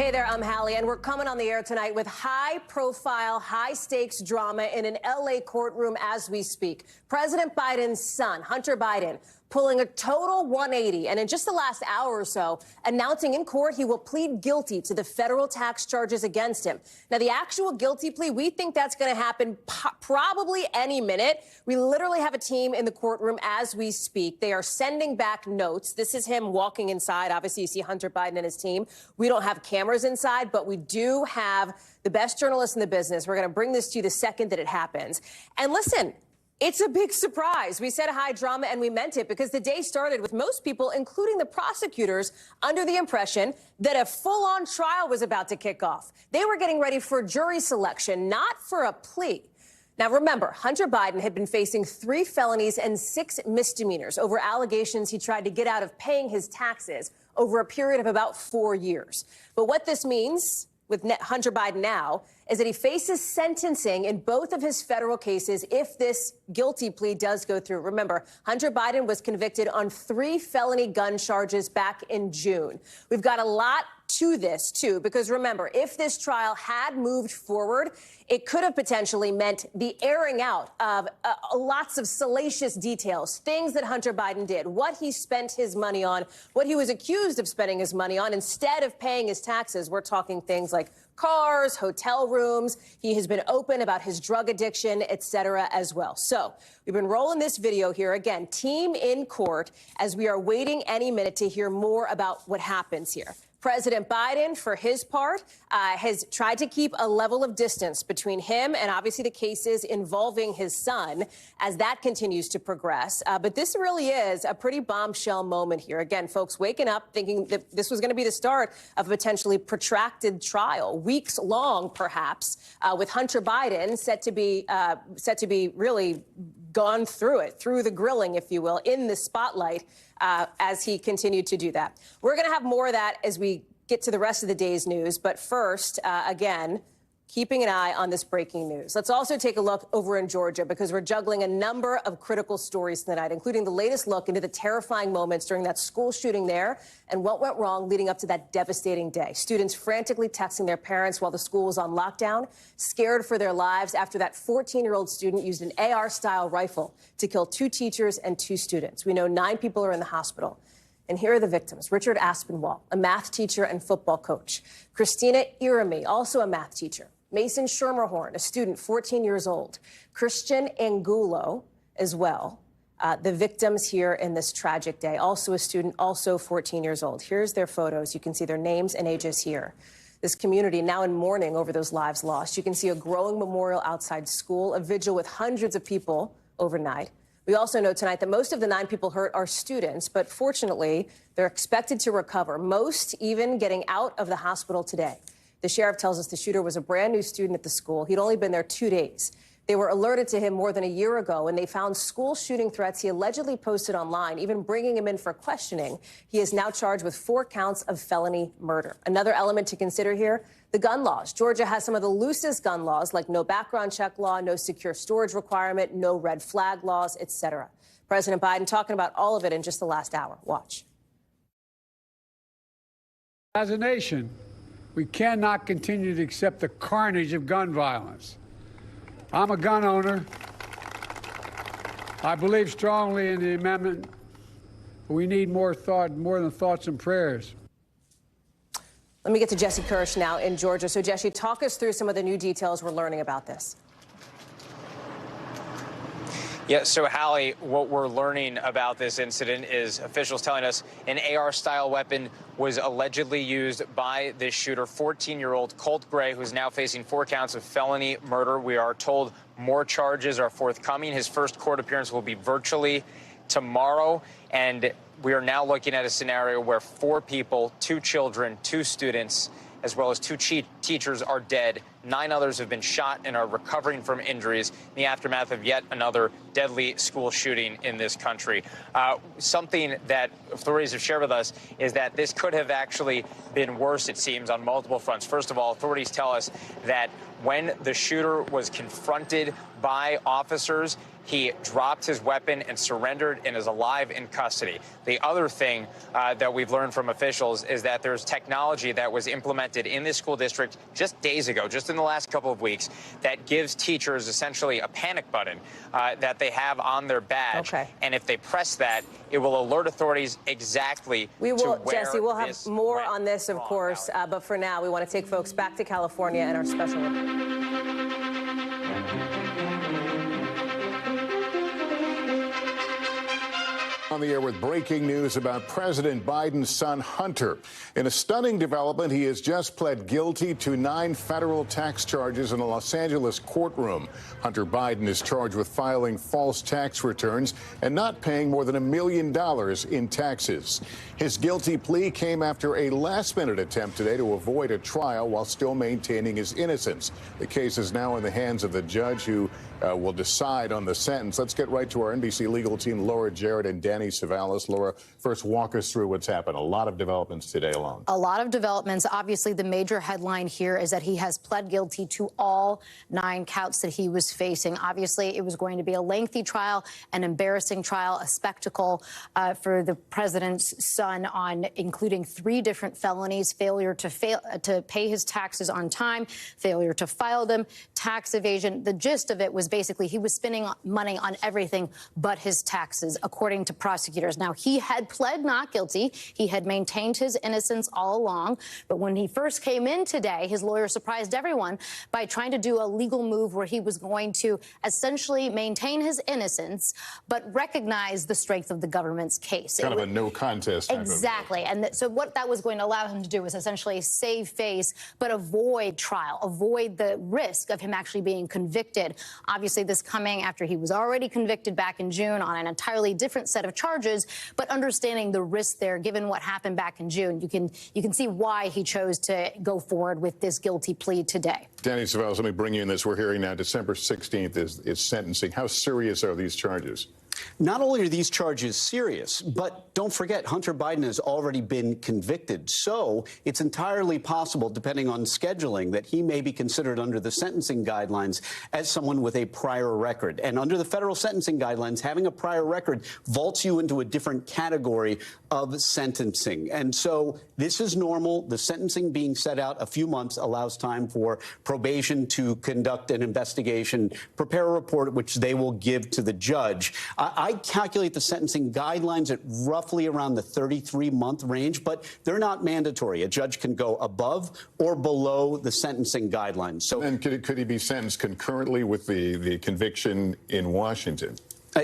Hey there, I'm Hallie, and we're coming on the air tonight with high-profile, high-stakes drama in an L.A. courtroom as we speak. President Biden's son, Hunter Biden, pulling a total 180, and in just the last hour or so, announcing in court he will plead guilty to the federal tax charges against him. Now, the actual guilty plea, we think that's going to happen probably any minute. We literally have a team in the courtroom as we speak. They are sending back notes. This is him walking inside. Obviously, you see Hunter Biden and his team. We don't have cameras inside, but we do have the best journalists in the business. We're going to bring this to you the second that it happens. And listen, it's a big surprise. We said high drama, and we meant it, because the day started with most people, including the prosecutors, under the impression that a full-on trial was about to kick off. They were getting ready for jury selection, not for a plea. Now, remember, Hunter Biden had been facing 3 felonies and 6 misdemeanors over allegations he tried to get out of paying his taxes over a period of about 4 years. But what this means with Hunter Biden now is that he faces sentencing in both of his federal cases if this guilty plea does go through. Remember, Hunter Biden was convicted on 3 felony gun charges back in June. We've got a lot to this, too, because remember, if this trial had moved forward, it could have potentially meant the airing out of lots of salacious details, things that Hunter Biden did, what he spent his money on, what he was accused of spending his money on instead of paying his taxes. We're talking things like cars, hotel rooms. He has been open about his drug addiction, etc. as well. So we've been rolling this video here. Again, team in court as we are waiting any minute to hear more about what happens here. President Biden, for his part, has tried to keep a level of distance between him and obviously the cases involving his son as that continues to progress. But this really is a pretty bombshell moment here. Again, folks waking up thinking that this was going to be the start of a potentially protracted trial, weeks long, perhaps, with Hunter Biden set to be really gone through it, through the grilling, if you will, in the spotlight as he continued to do that. We're going to have more of that as we get to the rest of the day's news. But first, again, keeping an eye on this breaking news. Let's also take a look over in Georgia, because we're juggling a number of critical stories tonight, including the latest look into the terrifying moments during that school shooting there and what went wrong leading up to that devastating day. Students frantically texting their parents while the school was on lockdown, scared for their lives after that 14-year-old student used an AR-style rifle to kill 2 teachers and 2 students. We know 9 people are in the hospital. And here are the victims. Richard Aspinwall, a math teacher and football coach. Christina Irami, also a math teacher. Mason Schermerhorn, a student, 14 years old. Christian Angulo, as well. The victims here in this tragic day. Also a student, also 14 years old. Here's their photos. You can see their names and ages here. This community now in mourning over those lives lost. You can see a growing memorial outside school, a vigil with hundreds of people overnight. We also know tonight that most of the 9 people hurt are students, but fortunately, they're expected to recover, most even getting out of the hospital today. The sheriff tells us the shooter was a brand new student at the school. He'd only been there 2 days. They were alerted to him more than a year ago, and they found school shooting threats he allegedly posted online, even bringing him in for questioning. He is now charged with 4 counts of felony murder. Another element to consider here, the gun laws. Georgia has some of the loosest gun laws, like no background check law, no secure storage requirement, no red flag laws, etc. President Biden talking about all of it in just the last hour. Watch. As a nation, we cannot continue to accept the carnage of gun violence. I'm a gun owner. I believe strongly in the amendment. But we need more than thoughts and prayers. Let me get to Jesse Kirsch now in Georgia. So, Jesse, talk us through some of the new details we're learning about this. Yeah, so Hallie, what we're learning about this incident is officials telling us an AR-style weapon was allegedly used by this shooter, 14-year-old Colt Gray, who's now facing 4 counts of felony murder. We are told more charges are forthcoming. His first court appearance will be virtually tomorrow, and we are now looking at a scenario where 4 people, 2 children, 2 students, as well as 2 teachers are dead 9 others have been shot and are recovering from injuries in the aftermath of yet another deadly school shooting in this country. Something that authorities have shared with us is that this could have actually been worse, it seems, on multiple fronts. First of all, authorities tell us that when the shooter was confronted by officers, he dropped his weapon and surrendered and is alive in custody. The other thing that we've learned from officials is that there's technology that was implemented in this school district just days ago, just in the last couple of weeks, that gives teachers essentially a panic button that they have on their badge. Okay. And if they press that, it will alert authorities exactly We will, to where Jesse, we'll have this more went on this, of wrong, course. Hallie. But for now, we want to take folks back to California and our special report. On the air with breaking news about President Biden's son, Hunter. In a stunning development, he has just pled guilty to 9 federal tax charges in a Los Angeles courtroom. Hunter Biden is charged with filing false tax returns and not paying more than $1 million in taxes. His guilty plea came after a last-minute attempt today to avoid a trial while still maintaining his innocence. The case is now in the hands of the judge who will decide on the sentence. Let's get right to our NBC legal team, Laura Jarrett and Danny Savalas. Laura, first walk us through what's happened. A lot of developments today alone. A lot of developments. Obviously, the major headline here is that he has pled guilty to all 9 counts that he was facing. Obviously, it was going to be a lengthy trial, an embarrassing trial, a spectacle for the president's son on including 3 different felonies: failure to pay his taxes on time, failure to file them, tax evasion. The gist of it was basically he was spending money on everything but his taxes, according to prosecutors. Now, he had pled not guilty. He had maintained his innocence all along. But when he first came in today, his lawyer surprised everyone by trying to do a legal move where he was going to essentially maintain his innocence, but recognize the strength of the government's case. Kind of a no contest type exactly. And so what that was going to allow him to do was essentially save face, but avoid trial, avoid the risk of him actually being convicted. Obviously, this coming after he was already convicted back in June on an entirely different set of charges, but understanding the risk there, given what happened back in June, you can see why he chose to go forward with this guilty plea today. Danny Savalas, let me bring you in this. We're hearing now December 16th is sentencing. How serious are these charges? Not only are these charges serious, but don't forget, Hunter Biden has already been convicted. So it's entirely possible, depending on scheduling, that he may be considered under the sentencing guidelines as someone with a prior record. And under the federal sentencing guidelines, having a prior record vaults you into a different category of sentencing. And so this is normal. The sentencing being set out a few months allows time for probation to conduct an investigation, prepare a report, which they will give to the judge. I calculate the sentencing guidelines at roughly around the 33-month range, but they're not mandatory. A judge can go above or below the sentencing guidelines. So, and could he be sentenced concurrently with the conviction in Washington?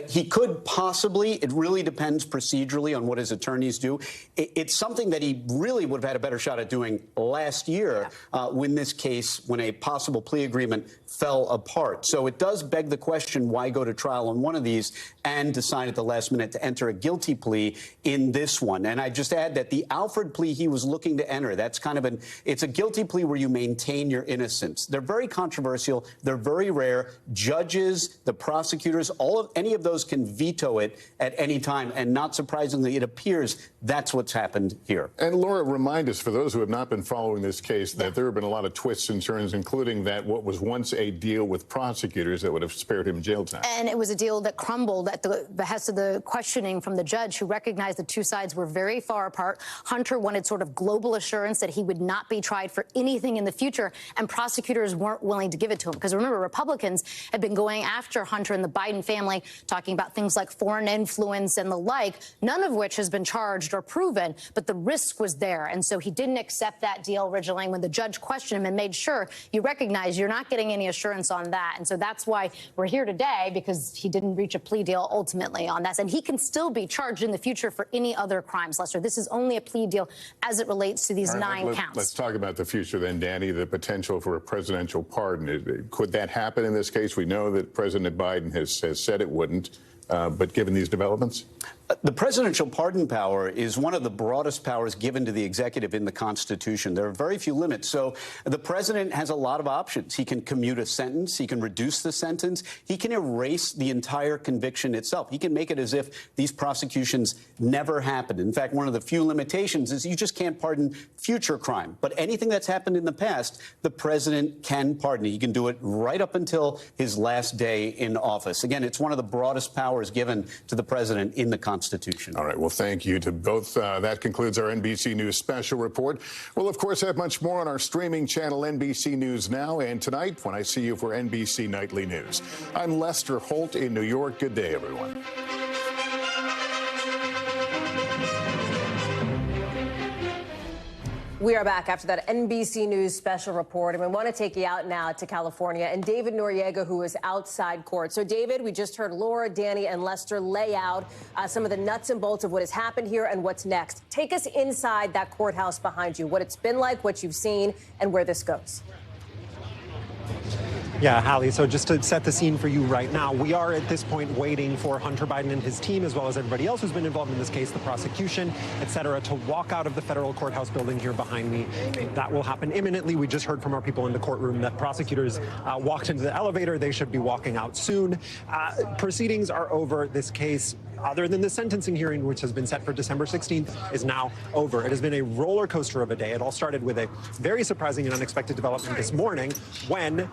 He could possibly. It really depends procedurally on what his attorneys do. It's something that he really would have had a better shot at doing last year when a possible plea agreement fell apart. So it does beg the question, why go to trial on one of these and decide at the last minute to enter a guilty plea in this one? And I just add that the Alford plea he was looking to enter, that's kind of it's a guilty plea where you maintain your innocence. They're very controversial. They're very rare. Judges, the prosecutors, any of those can veto it at any time. And not surprisingly, it appears that's what's happened here. And Laura, remind us, for those who have not been following this case, that there have been a lot of twists and turns, including that what was once a deal with prosecutors that would have spared him jail time. And it was a deal that crumbled at the behest of the questioning from the judge, who recognized the two sides were very far apart. Hunter wanted sort of global assurance that he would not be tried for anything in the future, and prosecutors weren't willing to give it to him. Because remember, Republicans had been going after Hunter and the Biden family, talking about things like foreign influence and the like, none of which has been charged or proven, but the risk was there. And so he didn't accept that deal originally when the judge questioned him and made sure you recognize you're not getting any assurance on that. And so that's why we're here today, because he didn't reach a plea deal ultimately on that. And he can still be charged in the future for any other crimes, Lester. This is only a plea deal as it relates to these 9 counts. Let's talk about the future then, Danny, the potential for a presidential pardon. Could that happen in this case? We know that President Biden has said it wouldn't. But given these developments? The presidential pardon power is one of the broadest powers given to the executive in the Constitution. There are very few limits. So the president has a lot of options. He can commute a sentence. He can reduce the sentence. He can erase the entire conviction itself. He can make it as if these prosecutions never happened. In fact, one of the few limitations is you just can't pardon future crime. But anything that's happened in the past, the president can pardon. He can do it right up until his last day in office. Again, it's one of the broadest powers given to the president in the Constitution. All right. Well, thank you to both. That concludes our NBC News special report. We'll, of course, have much more on our streaming channel, NBC News Now, and tonight when I see you for NBC Nightly News. I'm Lester Holt in New York. Good day, everyone. We are back after that NBC News special report, and we want to take you out now to California and David Noriega, who is outside court. So, David, we just heard Laura, Danny, and Lester lay out some of the nuts and bolts of what has happened here and what's next. Take us inside that courthouse behind you, what it's been like, what you've seen, and where this goes. Yeah, Hallie, so just to set the scene for you right now, we are at this point waiting for Hunter Biden and his team, as well as everybody else who's been involved in this case, the prosecution, et cetera, to walk out of the federal courthouse building here behind me. That will happen imminently. We just heard from our people in the courtroom that prosecutors walked into the elevator. They should be walking out soon. Proceedings are over. This case, other than the sentencing hearing, which has been set for December 16th, is now over. It has been a roller coaster of a day. It all started with a very surprising and unexpected development this morning when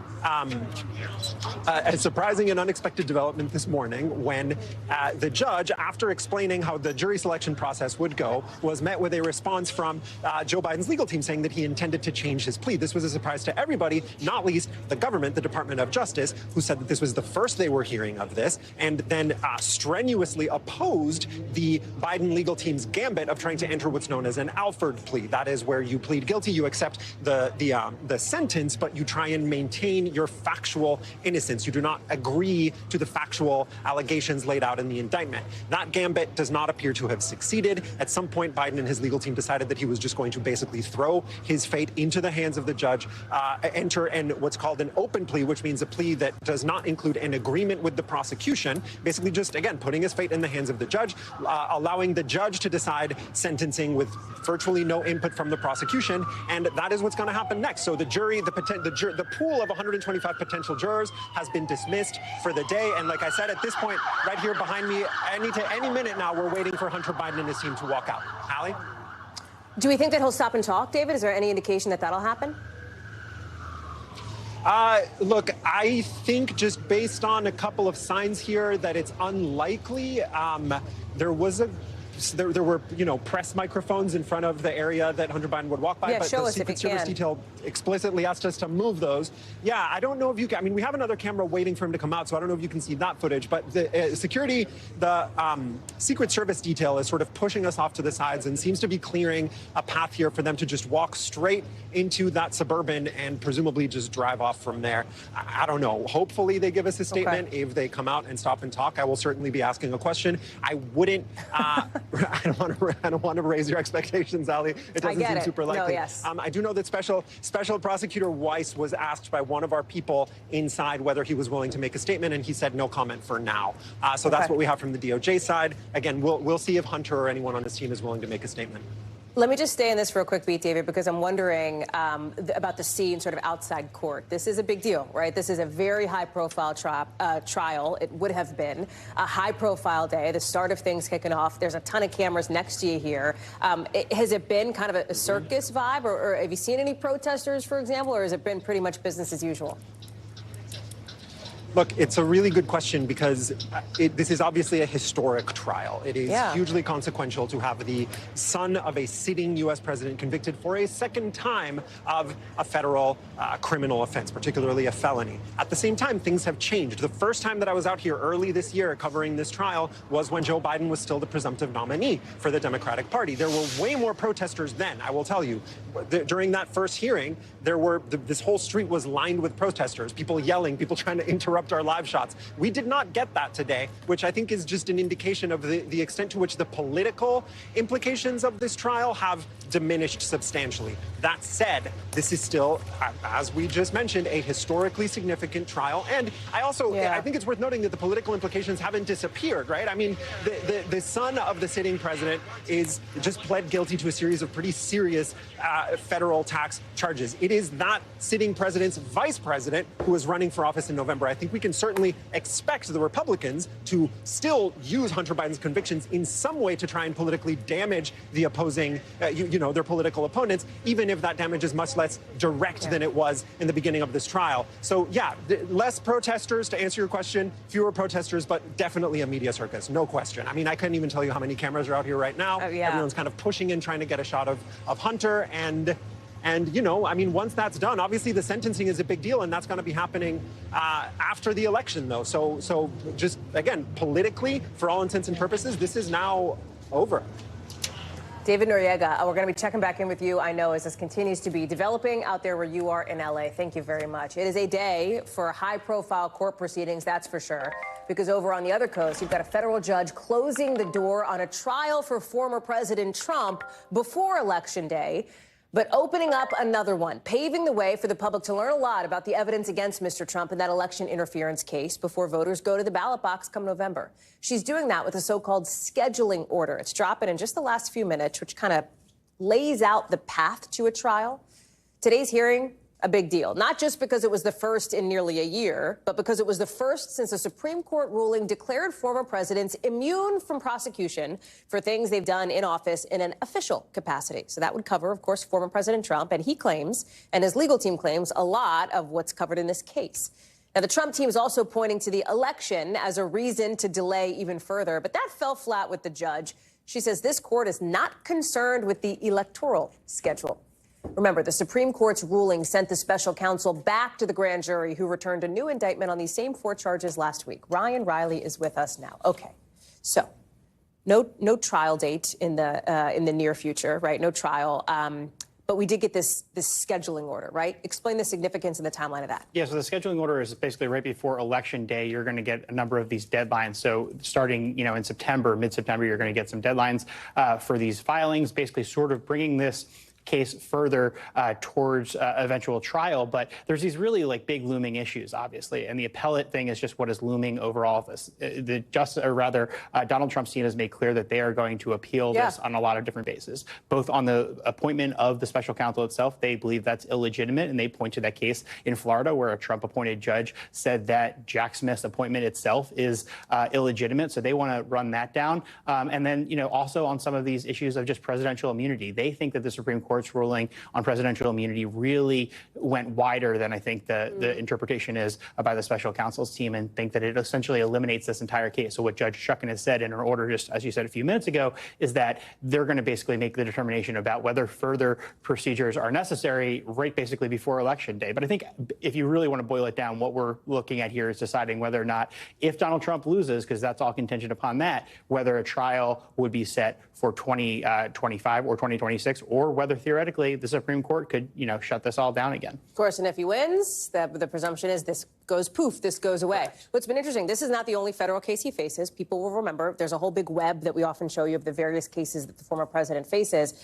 the judge, after explaining how the jury selection process would go, was met with a response from Joe Biden's legal team saying that he intended to change his plea. This was a surprise to everybody, not least the government, the Department of Justice, who said that this was the first they were hearing of this, and then strenuously opposed the Biden legal team's gambit of trying to enter what's known as an Alford plea. That is where you plead guilty, you accept the sentence, but you try and maintain your factual innocence. You do not agree to the factual allegations laid out in the indictment. That gambit does not appear to have succeeded. At some point, Biden and his legal team decided that he was just going to basically throw his fate into the hands of the judge, enter in what's called an open plea, which means a plea that does not include an agreement with the prosecution, basically just, again, putting his fate in the hands of the judge, allowing the judge to decide sentencing with virtually no input from the prosecution, and that is what's going to happen next. So the jury, the pool of 125 potential jurors has been dismissed for the day, and like I said, at this point, right here behind me, any minute now, we're waiting for Hunter Biden and his team to walk out. Hallie? Do we think that he'll stop and talk, David? Is there any indication that that'll happen? Look, I think just based on a couple of signs here that it's unlikely. There were, press microphones in front of the area that Hunter Biden would walk by, yeah, but the Secret Service detail explicitly asked us to move those. Yeah, I don't know if you can. I mean, we have another camera waiting for him to come out, so I don't know if you can see that footage, but the Secret Service detail is sort of pushing us off to the sides and seems to be clearing a path here for them to just walk straight into that Suburban and presumably just drive off from there. I don't know. Hopefully they give us a statement. Okay. If they come out and stop and talk, I will certainly be asking a question. I wouldn't... I don't want to raise your expectations, Hallie. It doesn't seem super likely. No, yes. I do know that Special Prosecutor Weiss was asked by one of our people inside whether he was willing to make a statement, and he said no comment for now. So that's what we have from the DOJ side. Again, we'll see if Hunter or anyone on his team is willing to make a statement. Let me just stay in this for a quick beat, David, because I'm wondering about the scene sort of outside court. This is a big deal, right? This is a very high-profile trial. It would have been a high-profile day, the start of things kicking off. There's a ton of cameras next to you here. Has it been kind of a circus vibe, or have you seen any protesters, for example, or has it been pretty much business as usual? Look, it's a really good question because this is obviously a historic trial. It is hugely consequential to have the son of a sitting U.S. president convicted for a second time of a federal criminal offense, particularly a felony. At the same time, things have changed. The first time that I was out here early this year covering this trial was when Joe Biden was still the presumptive nominee for the Democratic Party. There were way more protesters then, I will tell you. During that first hearing, this whole street was lined with protesters, people yelling, people trying to interrupt interrupt our live shots. We did not get that today, which I think is just an indication of the extent to which the political implications of this trial have diminished substantially. That said, this is still, as we just mentioned, a historically significant trial. And I think it's worth noting that the political implications haven't disappeared, right? I mean, the son of the sitting president is just pled guilty to a series of pretty serious federal tax charges. It is that sitting president's vice president who is running for office in November. I think we can certainly expect the Republicans to still use Hunter Biden's convictions in some way to try and politically damage the opposing, their political opponents, even if that damage is much less direct than it was in the beginning of this trial. So, yeah, less protesters, to answer your question, fewer protesters, but definitely a media circus, no question. I mean, I couldn't even tell you how many cameras are out here right now. Everyone's kind of pushing in, trying to get a shot of Hunter. And I mean, once that's done, obviously the sentencing is a big deal, and that's going to be happening after the election, though. So just, again, politically, for all intents and purposes, this is now over. David Noriega, we're going to be checking back in with you, I know, as this continues to be developing out there where you are in L.A. Thank you very much. It is a day for high-profile court proceedings, that's for sure, because over on the other coast, you've got a federal judge closing the door on a trial for former President Trump before Election Day, but opening up another one, paving the way for the public to learn a lot about the evidence against Mr. Trump in that election interference case before voters go to the ballot box come November. She's doing that with a so-called scheduling order. It's dropping in just the last few minutes, which kind of lays out the path to a trial. Today's hearing, a big deal, not just because it was the first in nearly a year, but because it was the first since a Supreme Court ruling declared former presidents immune from prosecution for things they've done in office in an official capacity. So that would cover, of course, former President Trump, and he claims, and his legal team claims, a lot of what's covered in this case. Now, the Trump team is also pointing to the election as a reason to delay even further, but that fell flat with the judge. She says this court is not concerned with the electoral schedule. Remember, the Supreme Court's ruling sent the special counsel back to the grand jury, who returned a new indictment on these same 4 charges last week. Ryan Riley is with us now. Okay, so no trial date in the near future, right? No trial. But we did get this scheduling order, right? Explain the significance and the timeline of that. Yeah, so the scheduling order is basically right before Election Day. You're going to get a number of these deadlines. So starting, in September, mid-September, you're going to get some deadlines for these filings, basically sort of bringing this case further towards eventual trial. But there's these really big looming issues, obviously, and the appellate thing is just what is looming over all of this. Donald Trump's team has made clear that they are going to appeal this on a lot of different bases, both on the appointment of the special counsel itself. They believe that's illegitimate, and they point to that case in Florida where a Trump-appointed judge said that Jack Smith's appointment itself is illegitimate. So they want to run that down. And then, also on some of these issues of just presidential immunity, they think that the Supreme Court's ruling on presidential immunity really went wider than I think the interpretation is by the special counsel's team, and think that it essentially eliminates this entire case. So what Judge Schuchan has said in her order, just as you said a few minutes ago, is that they're going to basically make the determination about whether further procedures are necessary right basically before Election Day. But I think if you really want to boil it down, what we're looking at here is deciding whether or not, if Donald Trump loses, because that's all contingent upon that, whether a trial would be set for 2025 or 2026, or whether theoretically the Supreme Court could, shut this all down again. Of course, and if he wins, the presumption is this goes poof, this goes away. What's been interesting, this is not the only federal case he faces. People will remember there's a whole big web that we often show you of the various cases that the former president faces.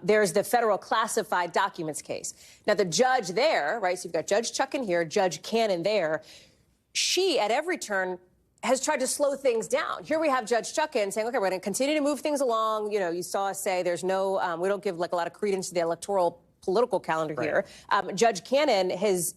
There's the federal classified documents case. Now, the judge there, right, so you've got Judge Schuchan here, Judge Cannon there. She, at every turn, has tried to slow things down. Here we have Judge Schuchan saying, okay, we're going to continue to move things along. You saw us say there's no, we don't give a lot of credence to the electoral political calendar here. Judge Cannon has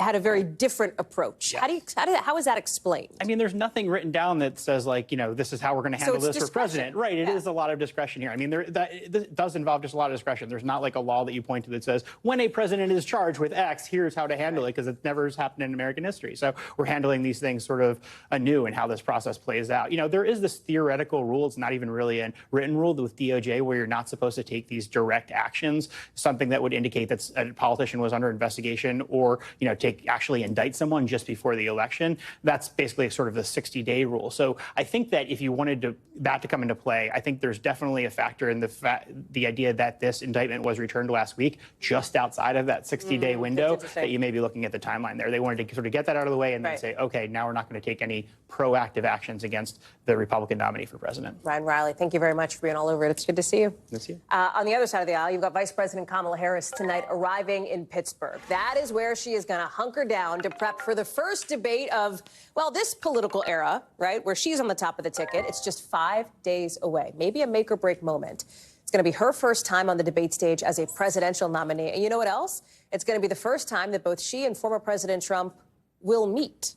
had a very different approach. Yeah. How is that explained? I mean, there's nothing written down that says, this is how we're going to handle this for president. Right. It is a lot of discretion here. I mean, it does involve just a lot of discretion. There's not a law that you point to that says when a president is charged with X, here's how to handle it, because it never has happened in American history. So we're handling these things sort of anew in how this process plays out. There is this theoretical rule. It's not even really a written rule with DOJ where you're not supposed to take these direct actions, something that would indicate that a politician was under investigation or, to actually indict someone just before the election. That's basically sort of the 60-day rule. So I think that if you wanted that to come into play, I think there's definitely a factor in the idea that this indictment was returned last week, just outside of that 60-day window, that you may be looking at the timeline there. They wanted to sort of get that out of the way and then say, okay, now we're not going to take any proactive actions against the Republican nominee for president. Ryan Riley, thank you very much for being all over it. It's good to see you. Good to see you. On the other side of the aisle, you've got Vice President Kamala Harris tonight arriving in Pittsburgh. That is where she is going to hunker down to prep for the first debate of, well, this political era, right, where she's on the top of the ticket. It's just 5 days away, maybe a make or break moment. It's going to be her first time on the debate stage as a presidential nominee. And you know what else? It's going to be the first time that both she and former President Trump will meet.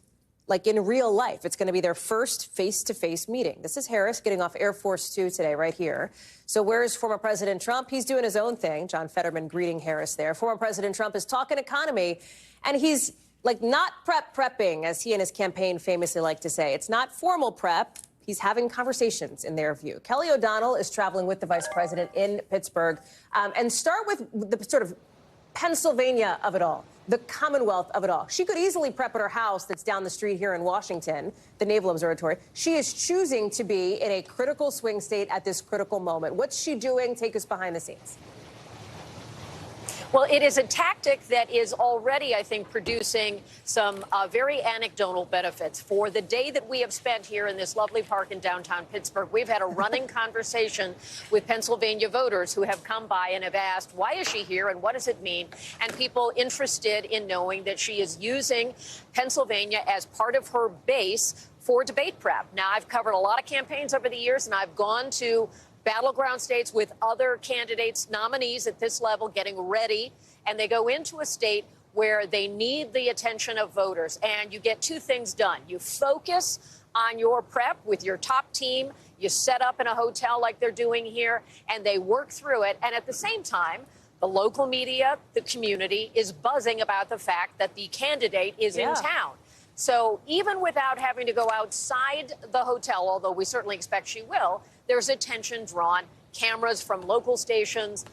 Like in real life, it's going to be their first face-to-face meeting. This is Harris getting off Air Force 2 today, right here. So where's former President Trump? He's doing his own thing. John Fetterman greeting Harris there. Former President Trump is talking economy, and he's like not prepping, as he and his campaign famously like to say. It's not formal prep. He's having conversations in their view. Kelly O'Donnell is traveling with the vice president in Pittsburgh. And start with the sort of Pennsylvania of it all, the Commonwealth of it all. She could easily prep at her house that's down the street here in Washington, the Naval Observatory. She is choosing to be in a critical swing state at this critical moment. What's she doing? Take us behind the scenes. Well, it is a tactic that is already, I think, producing some very anecdotal benefits. For the day that we have spent here in this lovely park in downtown Pittsburgh, we've had a running conversation with Pennsylvania voters who have come by and have asked, why is she here and what does it mean? And people interested in knowing that she is using Pennsylvania as part of her base for debate prep. Now, I've covered a lot of campaigns over the years, and I've gone to battleground states with other candidates, nominees at this level getting ready, and they go into a state where they need the attention of voters. And you get two things done. You focus on your prep with your top team. You set up in a hotel like they're doing here, and they work through it. And at the same time, the local media, the community is buzzing about the fact that the candidate is in town. So even without having to go outside the hotel, although we certainly expect she will, there's attention drawn, cameras from local stations.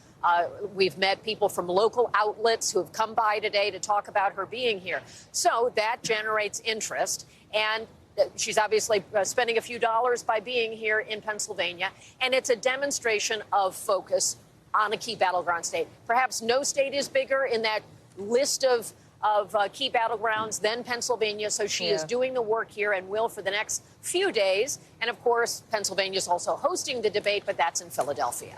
We've met people from local outlets who have come by today to talk about her being here. So that generates interest. And she's obviously spending a few dollars by being here in Pennsylvania. And it's a demonstration of focus on a key battleground state. Perhaps no state is bigger in that list of key battlegrounds than Pennsylvania. So she is doing the work here and will for the next few days. And of course, Pennsylvania is also hosting the debate, but that's in Philadelphia.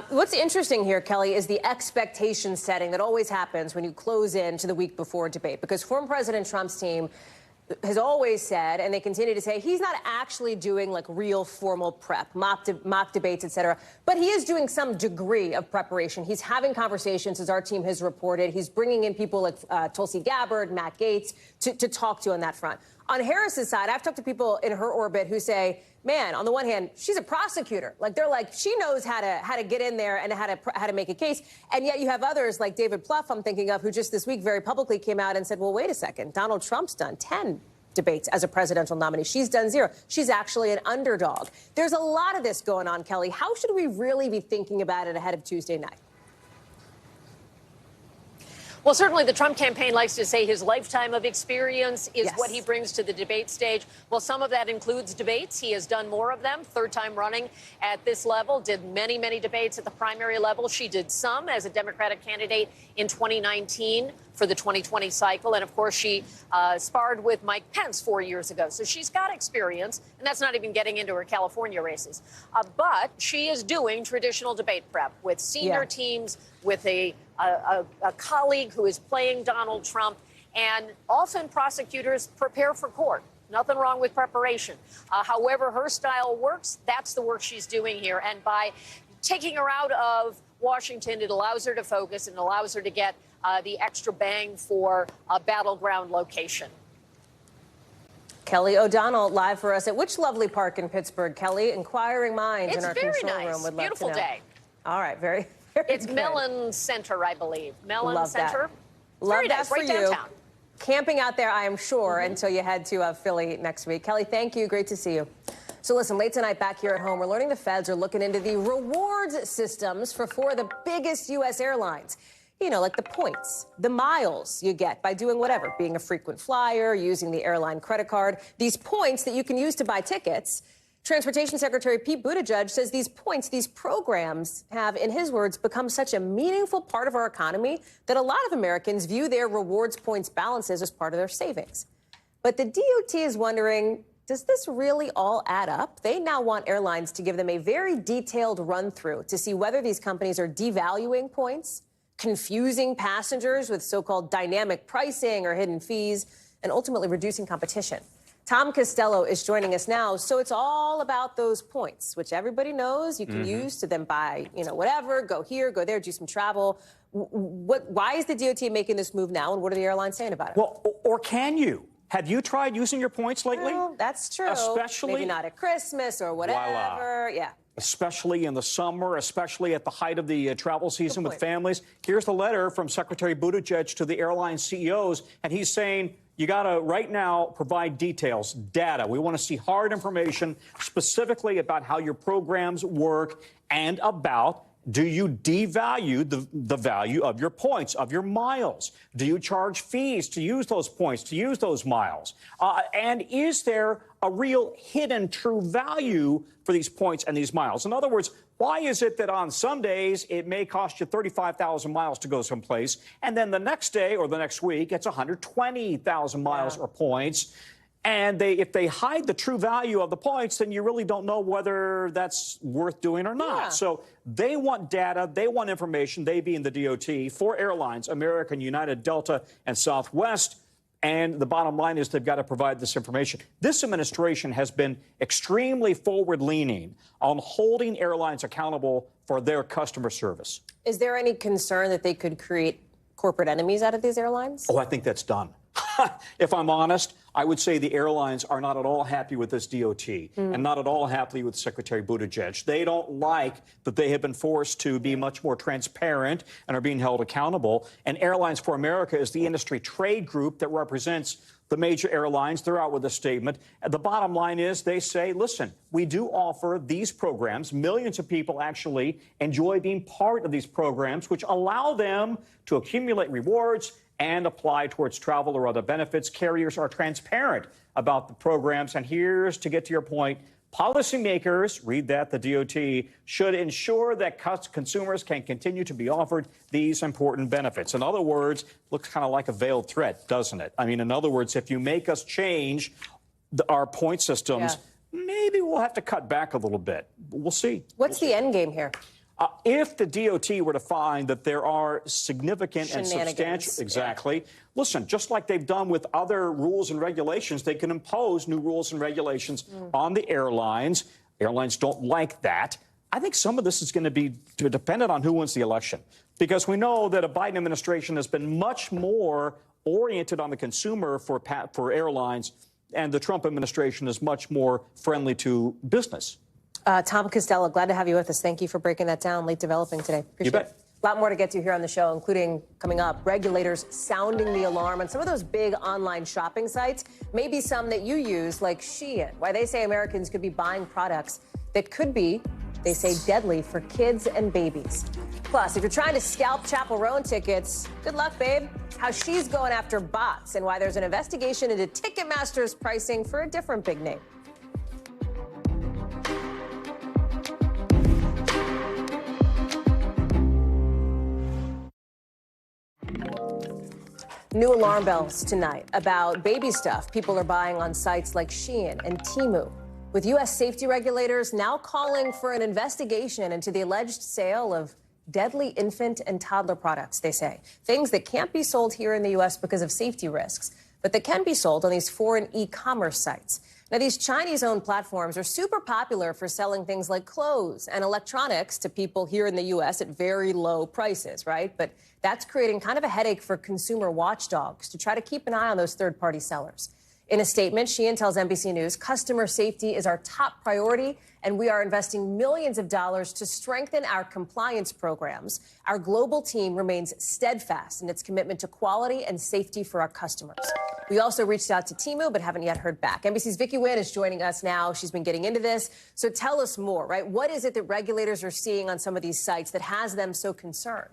What's interesting here, Kelly, is the expectation setting that always happens when you close in to the week before debate, because former President Trump's team has always said, and they continue to say, he's not actually doing like real formal prep, mock debates, et cetera, but he is doing some degree of preparation. He's having conversations, as our team has reported. He's bringing in people like Tulsi Gabbard, Matt Gaetz to talk to on that front. On Harris's side, I've talked to people in her orbit who say, man, on the one hand, she's a prosecutor. Like, they're like, she knows how to get in there and how to make a case. And yet you have others like David Plouffe, I'm thinking of, who just this week very publicly came out and said, well, wait a second, Donald Trump's done 10 debates as a presidential nominee. She's done 0. She's actually an underdog. There's a lot of this going on, Kelly. How should we really be thinking about it ahead of Tuesday night? Well, certainly the Trump campaign likes to say his lifetime of experience is what he brings to the debate stage. Well, some of that includes debates. He has done more of them, third time running at this level, did many, many debates at the primary level. She did some as a Democratic candidate in 2019 for the 2020 cycle. And of course, she sparred with Mike Pence 4 years ago. So she's got experience, and that's not even getting into her California races. But she is doing traditional debate prep with senior teams, with a colleague who is playing Donald Trump, and often prosecutors prepare for court. Nothing wrong with preparation. However her style works, that's the work she's doing here. And by taking her out of Washington, it allows her to focus and allows her to get the extra bang for a battleground location. Kelly O'Donnell live for us at which lovely park in Pittsburgh, Kelly? Inquiring minds in our control room would love Beautiful to know. day. All right, very It's good. Mellon Center, I believe. Mellon Love Center. That. Love very that nice, for right you. downtown. Camping out there, I am sure, until you head to Philly next week. Kelly, thank you. Great to see you. So listen, late tonight back here at home, we're learning the feds are looking into the rewards systems for 4 of the biggest U.S. airlines. You know, like the points, the miles you get by doing whatever, being a frequent flyer, using the airline credit card, these points that you can use to buy tickets. Transportation Secretary Pete Buttigieg says these points, these programs have, in his words, become such a meaningful part of our economy that a lot of Americans view their rewards points balances as part of their savings. But the DOT is wondering, does this really all add up? They now want airlines to give them a very detailed run through to see whether these companies are devaluing points, confusing passengers with so-called dynamic pricing or hidden fees, and ultimately reducing competition. Tom Costello is joining us now. So it's all about those points, which everybody knows you can use to then buy, you know, whatever, go here, go there, do some travel. Why is the DOT making this move now, and what are the airlines saying about it? Well, or can you? Have you tried using your points lately? Well, that's true. Especially, maybe not at Christmas or whatever. Yeah. Especially in the summer, especially at the height of the travel season with families. Here's the letter from Secretary Buttigieg to the airline CEOs, and he's saying, you got to, right now, provide details, data. We want to see hard information specifically about how your programs work and about, do you devalue the value of your points, of your miles? Do you charge fees to use those points, to use those miles? And is there a real hidden true value for these points and these miles? In other words, why is it that on some days it may cost you 35,000 miles to go someplace, and then the next day or the next week it's 120,000 miles or points? And if they hide the true value of the points, then you really don't know whether that's worth doing or not. Yeah. So they want data, they want information, they being the DOT, for airlines, American, United, Delta, and Southwest. And the bottom line is they've got to provide this information. This administration has been extremely forward-leaning on holding airlines accountable for their customer service. Is there any concern that they could create corporate enemies out of these airlines? Oh, I think that's done. If I'm honest, I would say the airlines are not at all happy with this DOT and not at all happy with Secretary Buttigieg. They don't like that they have been forced to be much more transparent and are being held accountable. And Airlines for America is the industry trade group that represents the major airlines. They're out with a statement. And the bottom line is they say, listen, we do offer these programs. Millions of people actually enjoy being part of these programs, which allow them to accumulate rewards and apply towards travel or other benefits. Carriers are transparent about the programs. And here's, to get to your point, policymakers, read that, the DOT, should ensure that consumers can continue to be offered these important benefits. In other words, looks kind of like a veiled threat, doesn't it? I mean, in other words, if you make us change our point systems, maybe we'll have to cut back a little bit. We'll see. What's the end game here? If the DOT were to find that there are significant and substantial, listen, just like they've done with other rules and regulations, they can impose new rules and regulations on the airlines. Airlines don't like that. I think some of this is going to be dependent on who wins the election, because we know that a Biden administration has been much more oriented on the consumer for airlines, and the Trump administration is much more friendly to business. Tom Costello, glad to have you with us. Thank you for breaking that down. Late developing today. Appreciate You bet. it. A lot more to get to here on the show, including coming up, regulators sounding the alarm on some of those big online shopping sites, maybe some that you use like Shein, why they say Americans could be buying products that could be, they say, deadly for kids and babies. Plus, if you're trying to scalp Chapel Roan tickets, good luck, babe. How she's going after bots and why there's an investigation into Ticketmaster's pricing for a different big name. New alarm bells tonight about baby stuff people are buying on sites like Shein and Temu, with U.S. safety regulators now calling for an investigation into the alleged sale of deadly infant and toddler products, they say. Things that can't be sold here in the U.S. because of safety risks, but that can be sold on these foreign e-commerce sites. Now, these Chinese-owned platforms are super popular for selling things like clothes and electronics to people here in the U.S. at very low prices, right? But that's creating kind of a headache for consumer watchdogs to try to keep an eye on those third-party sellers. In a statement, Shein tells NBC News, customer safety is our top priority, and we are investing millions of dollars to strengthen our compliance programs. Our global team remains steadfast in its commitment to quality and safety for our customers. We also reached out to Temu, but haven't yet heard back. NBC's Vicki Nguyen is joining us now. She's been getting into this. So tell us more, right? What is it that regulators are seeing on some of these sites that has them so concerned?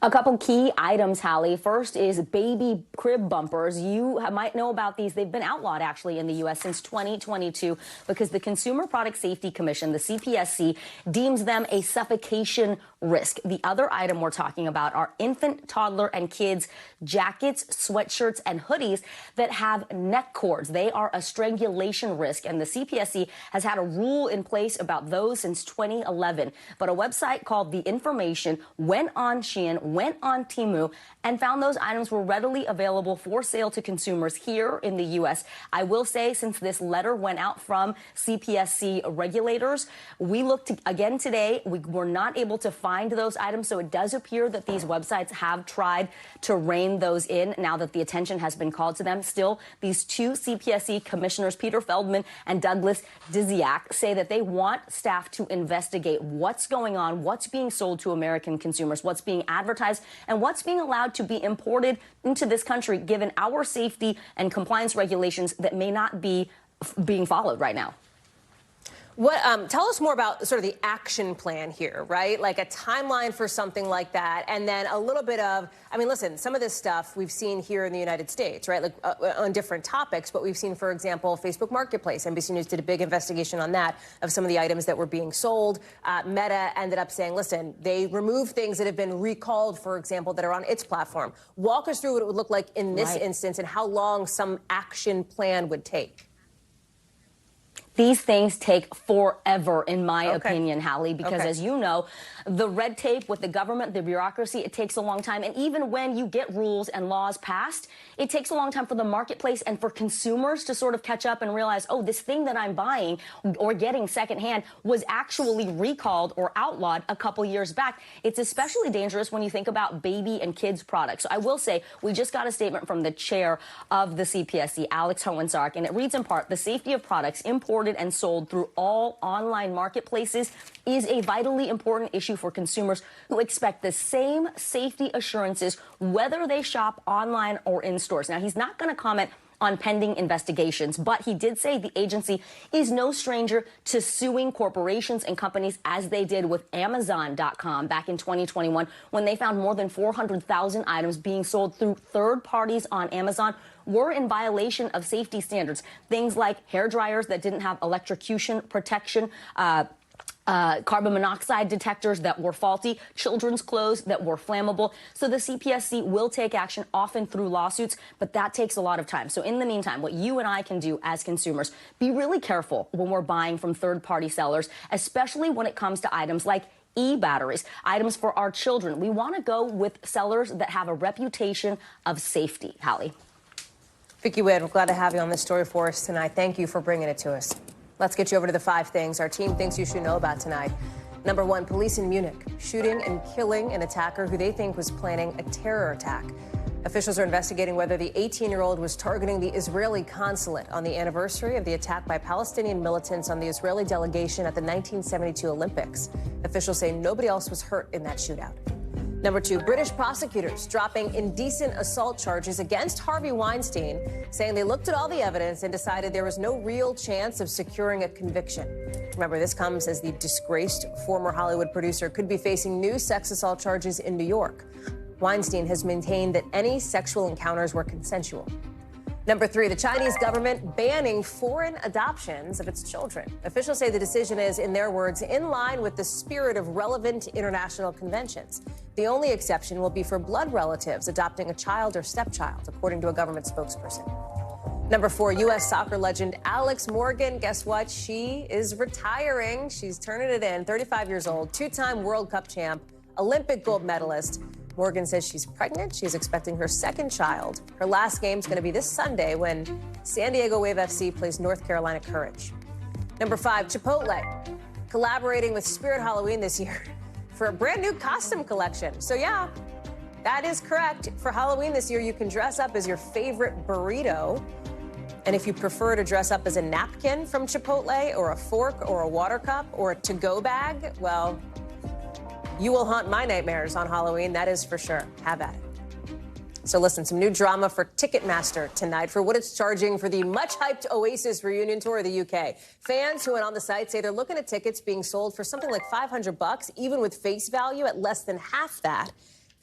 A couple key items, Hallie. First is baby crib bumpers. You might know about these. They've been outlawed, actually, in the U.S. since 2022 because the Consumer Product Safety Commission, the CPSC, deems them a suffocation risk. The other item we're talking about are infant, toddler, and kids jackets, sweatshirts, and hoodies that have neck cords. They are a strangulation risk, and the CPSC has had a rule in place about those since 2011. But a website called The Information went on Shein, went on Temu, and found those items were readily available for sale to consumers here in the U.S. I will say, since this letter went out from CPSC regulators, we looked again today. We were not able to find those items, so it does appear that these websites have tried to rein those in now that the attention has been called to them. Still, these two CPSC commissioners, Peter Feldman and Douglas Dziak, say that they want staff to investigate what's going on, what's being sold to American consumers, what's being advertised, and what's being allowed to be imported into this country, given our safety and compliance regulations that may not be being followed right now. Tell us more about sort of the action plan here, right? Like a timeline for something like that, and then a little bit of, I mean, listen, some of this stuff we've seen here in the United States, right? Like on different topics, but we've seen, for example, Facebook Marketplace. NBC News did a big investigation on that, of some of the items that were being sold. Meta ended up saying, listen, they removed things that have been recalled, for example, that are on its platform. Walk us through what it would look like in this instance and how long some action plan would take. These things take forever, in my opinion, Hallie, because as you know, the red tape with the government, the bureaucracy, it takes a long time. And even when you get rules and laws passed, it takes a long time for the marketplace and for consumers to sort of catch up and realize, oh, this thing that I'm buying or getting secondhand was actually recalled or outlawed a couple years back. It's especially dangerous when you think about baby and kids products. So I will say, we just got a statement from the chair of the CPSC, Alex Hohensark, and it reads in part, the safety of products imported and sold through all online marketplaces is a vitally important issue for consumers who expect the same safety assurances whether they shop online or in stores. Now, he's not going to comment on pending investigations, but he did say the agency is no stranger to suing corporations and companies, as they did with Amazon.com back in 2021 when they found more than 400,000 items being sold through third parties on Amazon were in violation of safety standards. Things like hair dryers that didn't have electrocution protection, carbon monoxide detectors that were faulty, children's clothes that were flammable. So the CPSC will take action, often through lawsuits, but that takes a lot of time. So in the meantime, what you and I can do as consumers, be really careful when we're buying from third-party sellers, especially when it comes to items like e-batteries, items for our children. We want to go with sellers that have a reputation of safety. Hallie. Vicki Witt, we're glad to have you on this story for us tonight. Thank you for bringing it to us. Let's get you over to the 5 things our team thinks you should know about tonight. Number 1, police in Munich shooting and killing an attacker who they think was planning a terror attack. Officials are investigating whether the 18-year-old was targeting the Israeli consulate on the anniversary of the attack by Palestinian militants on the Israeli delegation at the 1972 Olympics. Officials say nobody else was hurt in that shootout. Number 2, British prosecutors dropping indecent assault charges against Harvey Weinstein, saying they looked at all the evidence and decided there was no real chance of securing a conviction. Remember, this comes as the disgraced former Hollywood producer could be facing new sex assault charges in New York. Weinstein has maintained that any sexual encounters were consensual. Number 3, the Chinese government banning foreign adoptions of its children. Officials say the decision is, in their words, in line with the spirit of relevant international conventions. The only exception will be for blood relatives adopting a child or stepchild, according to a government spokesperson. Number 4, U.S. soccer legend Alex Morgan. Guess what? She is retiring. She's turning it in. 35 years old, 2-time World Cup champ, Olympic gold medalist. Morgan says she's pregnant. She's expecting her second child. Her last game's going to be this Sunday when San Diego Wave FC plays North Carolina Courage. Number 5, Chipotle collaborating with Spirit Halloween this year for a brand new costume collection. So yeah, that is correct. For Halloween this year, you can dress up as your favorite burrito. And if you prefer to dress up as a napkin from Chipotle or a fork or a water cup or a to-go bag, well, you will haunt my nightmares on Halloween, that is for sure. Have at it. So listen, some new drama for Ticketmaster tonight for what it's charging for the much-hyped Oasis reunion tour of the UK. Fans who went on the site say they're looking at tickets being sold for something like $500, even with face value at less than half that.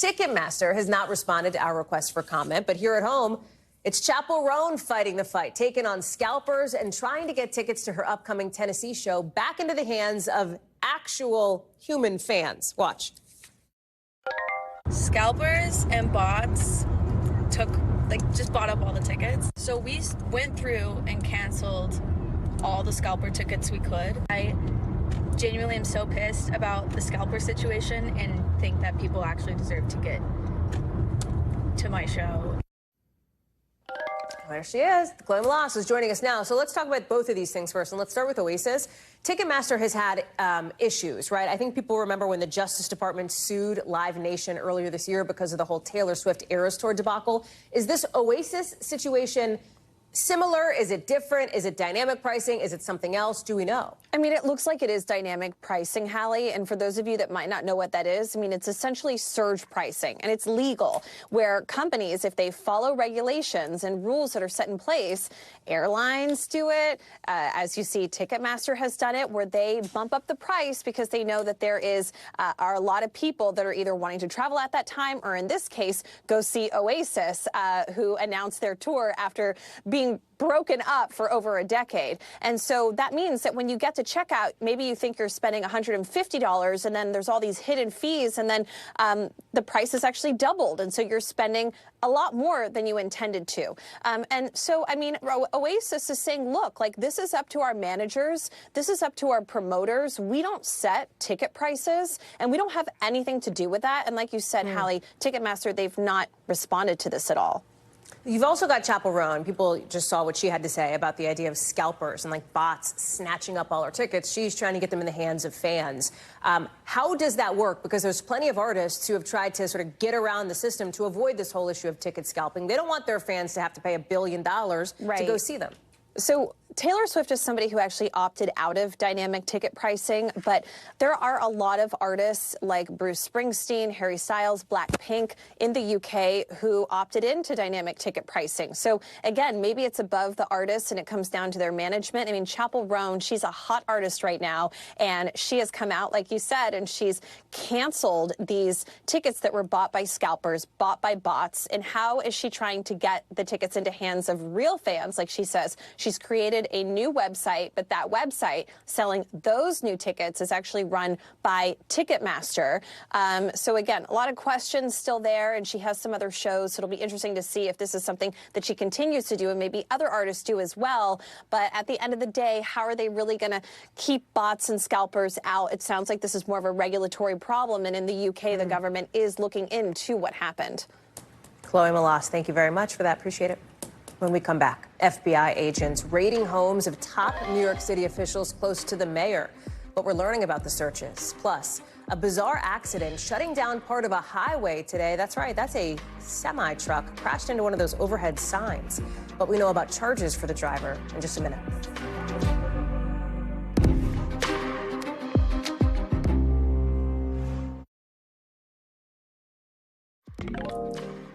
Ticketmaster has not responded to our request for comment, but here at home, it's Chapel Roan fighting the fight, taking on scalpers and trying to get tickets to her upcoming Tennessee show back into the hands of actual human fans. Watch. Scalpers and bots just bought up all the tickets. So we went through and canceled all the scalper tickets we could. I genuinely am so pissed about the scalper situation and think that people actually deserve to get to my show. There she is. Chloe Malas is joining us now. So let's talk about both of these things first. And let's start with Oasis. Ticketmaster has had issues, right? I think people remember when the Justice Department sued Live Nation earlier this year because of the whole Taylor Swift Eras Tour debacle. Is this Oasis situation similar? Is it different? Is it dynamic pricing? Is it something else? Do we know? I mean, it looks like it is dynamic pricing, Hallie. And for those of you that might not know what that is, I mean, it's essentially surge pricing, and it's legal, where companies, if they follow regulations and rules that are set in place, airlines do it. As you see, Ticketmaster has done it, where they bump up the price because they know that there are a lot of people that are either wanting to travel at that time, or in this case, go see Oasis, who announced their tour after being broken up for over a decade. And so that means that when you get to checkout, maybe you think you're spending $150, and then there's all these hidden fees, and then the price is actually doubled. And so you're spending a lot more than you intended to. And so, I mean, Oasis is saying, look, like, this is up to our managers. This is up to our promoters. We don't set ticket prices, and we don't have anything to do with that. And like you said, Hallie, Ticketmaster, they've not responded to this at all. You've also got Chapel Roan. People just saw what she had to say about the idea of scalpers and like bots snatching up all her tickets. She's trying to get them in the hands of fans. How does that work? Because there's plenty of artists who have tried to sort of get around the system to avoid this whole issue of ticket scalping. They don't want their fans to have to pay $1 billion to go see them. So Taylor Swift is somebody who actually opted out of dynamic ticket pricing, but there are a lot of artists like Bruce Springsteen, Harry Styles, Blackpink in the UK who opted into dynamic ticket pricing. So again, maybe it's above the artists and it comes down to their management. I mean, Chapel Roan, she's a hot artist right now, and she has come out, like you said, and she's canceled these tickets that were bought by scalpers, bought by bots. And how is she trying to get the tickets into hands of real fans? Like she says, she's created a new website, but that website selling those new tickets is actually run by Ticketmaster. So again, a lot of questions still there, and she has some other shows, so it'll be interesting to see if this is something that she continues to do, and maybe other artists do as well. But at the end of the day, how are they really going to keep bots and scalpers out? It sounds like this is more of a regulatory problem, and in the UK, the government is looking into what happened. Chloe Malas, thank you very much for that. Appreciate it. When we come back, FBI agents raiding homes of top New York City officials close to the mayor. But we're learning about the searches. Plus, a bizarre accident shutting down part of a highway today. That's right, that's a semi-truck crashed into one of those overhead signs. But we know about charges for the driver in just a minute.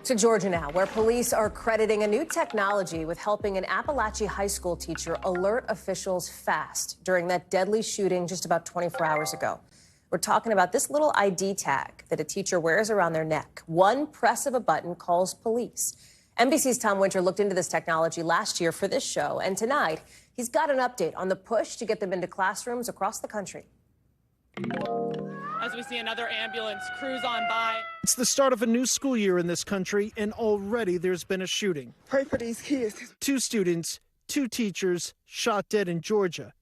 To Georgia now, where police are crediting a new technology with helping an Appalachia high school teacher alert officials fast during that deadly shooting just about 24 hours ago. We're talking about this little ID tag that a teacher wears around their neck. One press of a button calls police. NBC's Tom Winter looked into this technology last year for this show, and tonight he's got an update on the push to get them into classrooms across the country. As we see another ambulance cruise on by. It's the start of a new school year in this country, and already there's been a shooting. Pray for these kids. 2 students, 2 teachers shot dead in Georgia.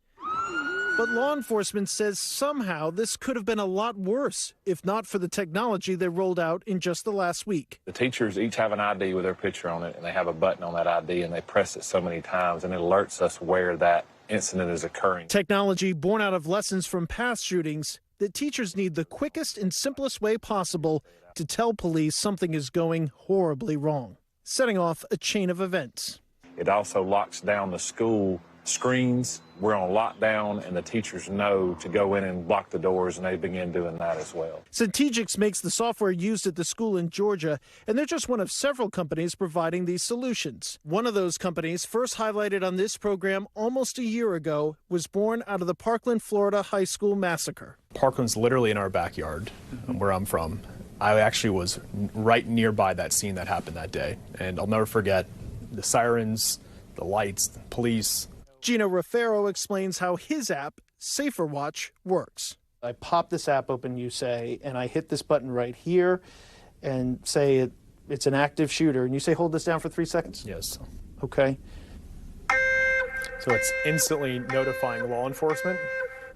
But law enforcement says somehow this could have been a lot worse, if not for the technology they rolled out in just the last week. The teachers each have an ID with their picture on it, and they have a button on that ID, and they press it so many times, and it alerts us where that incident is occurring. Technology born out of lessons from past shootings that teachers need the quickest and simplest way possible to tell police something is going horribly wrong, setting off a chain of events. It also locks down the school screens. We're on lockdown, and the teachers know to go in and block the doors, and they begin doing that as well. Centegix makes the software used at the school in Georgia, and they're just one of several companies providing these solutions. One of those companies, first highlighted on this program almost a year ago, was born out of the Parkland, Florida high school massacre. Parkland's literally in our backyard, where I'm from. I actually was right nearby that scene that happened that day. And I'll never forget the sirens, the lights, the police. Gino Raffaero explains how his app, Safer Watch, works. I pop this app open, you say, and I hit this button right here and say it's an active shooter. And you say, hold this down for 3 seconds? Yes. Okay. So it's instantly notifying law enforcement,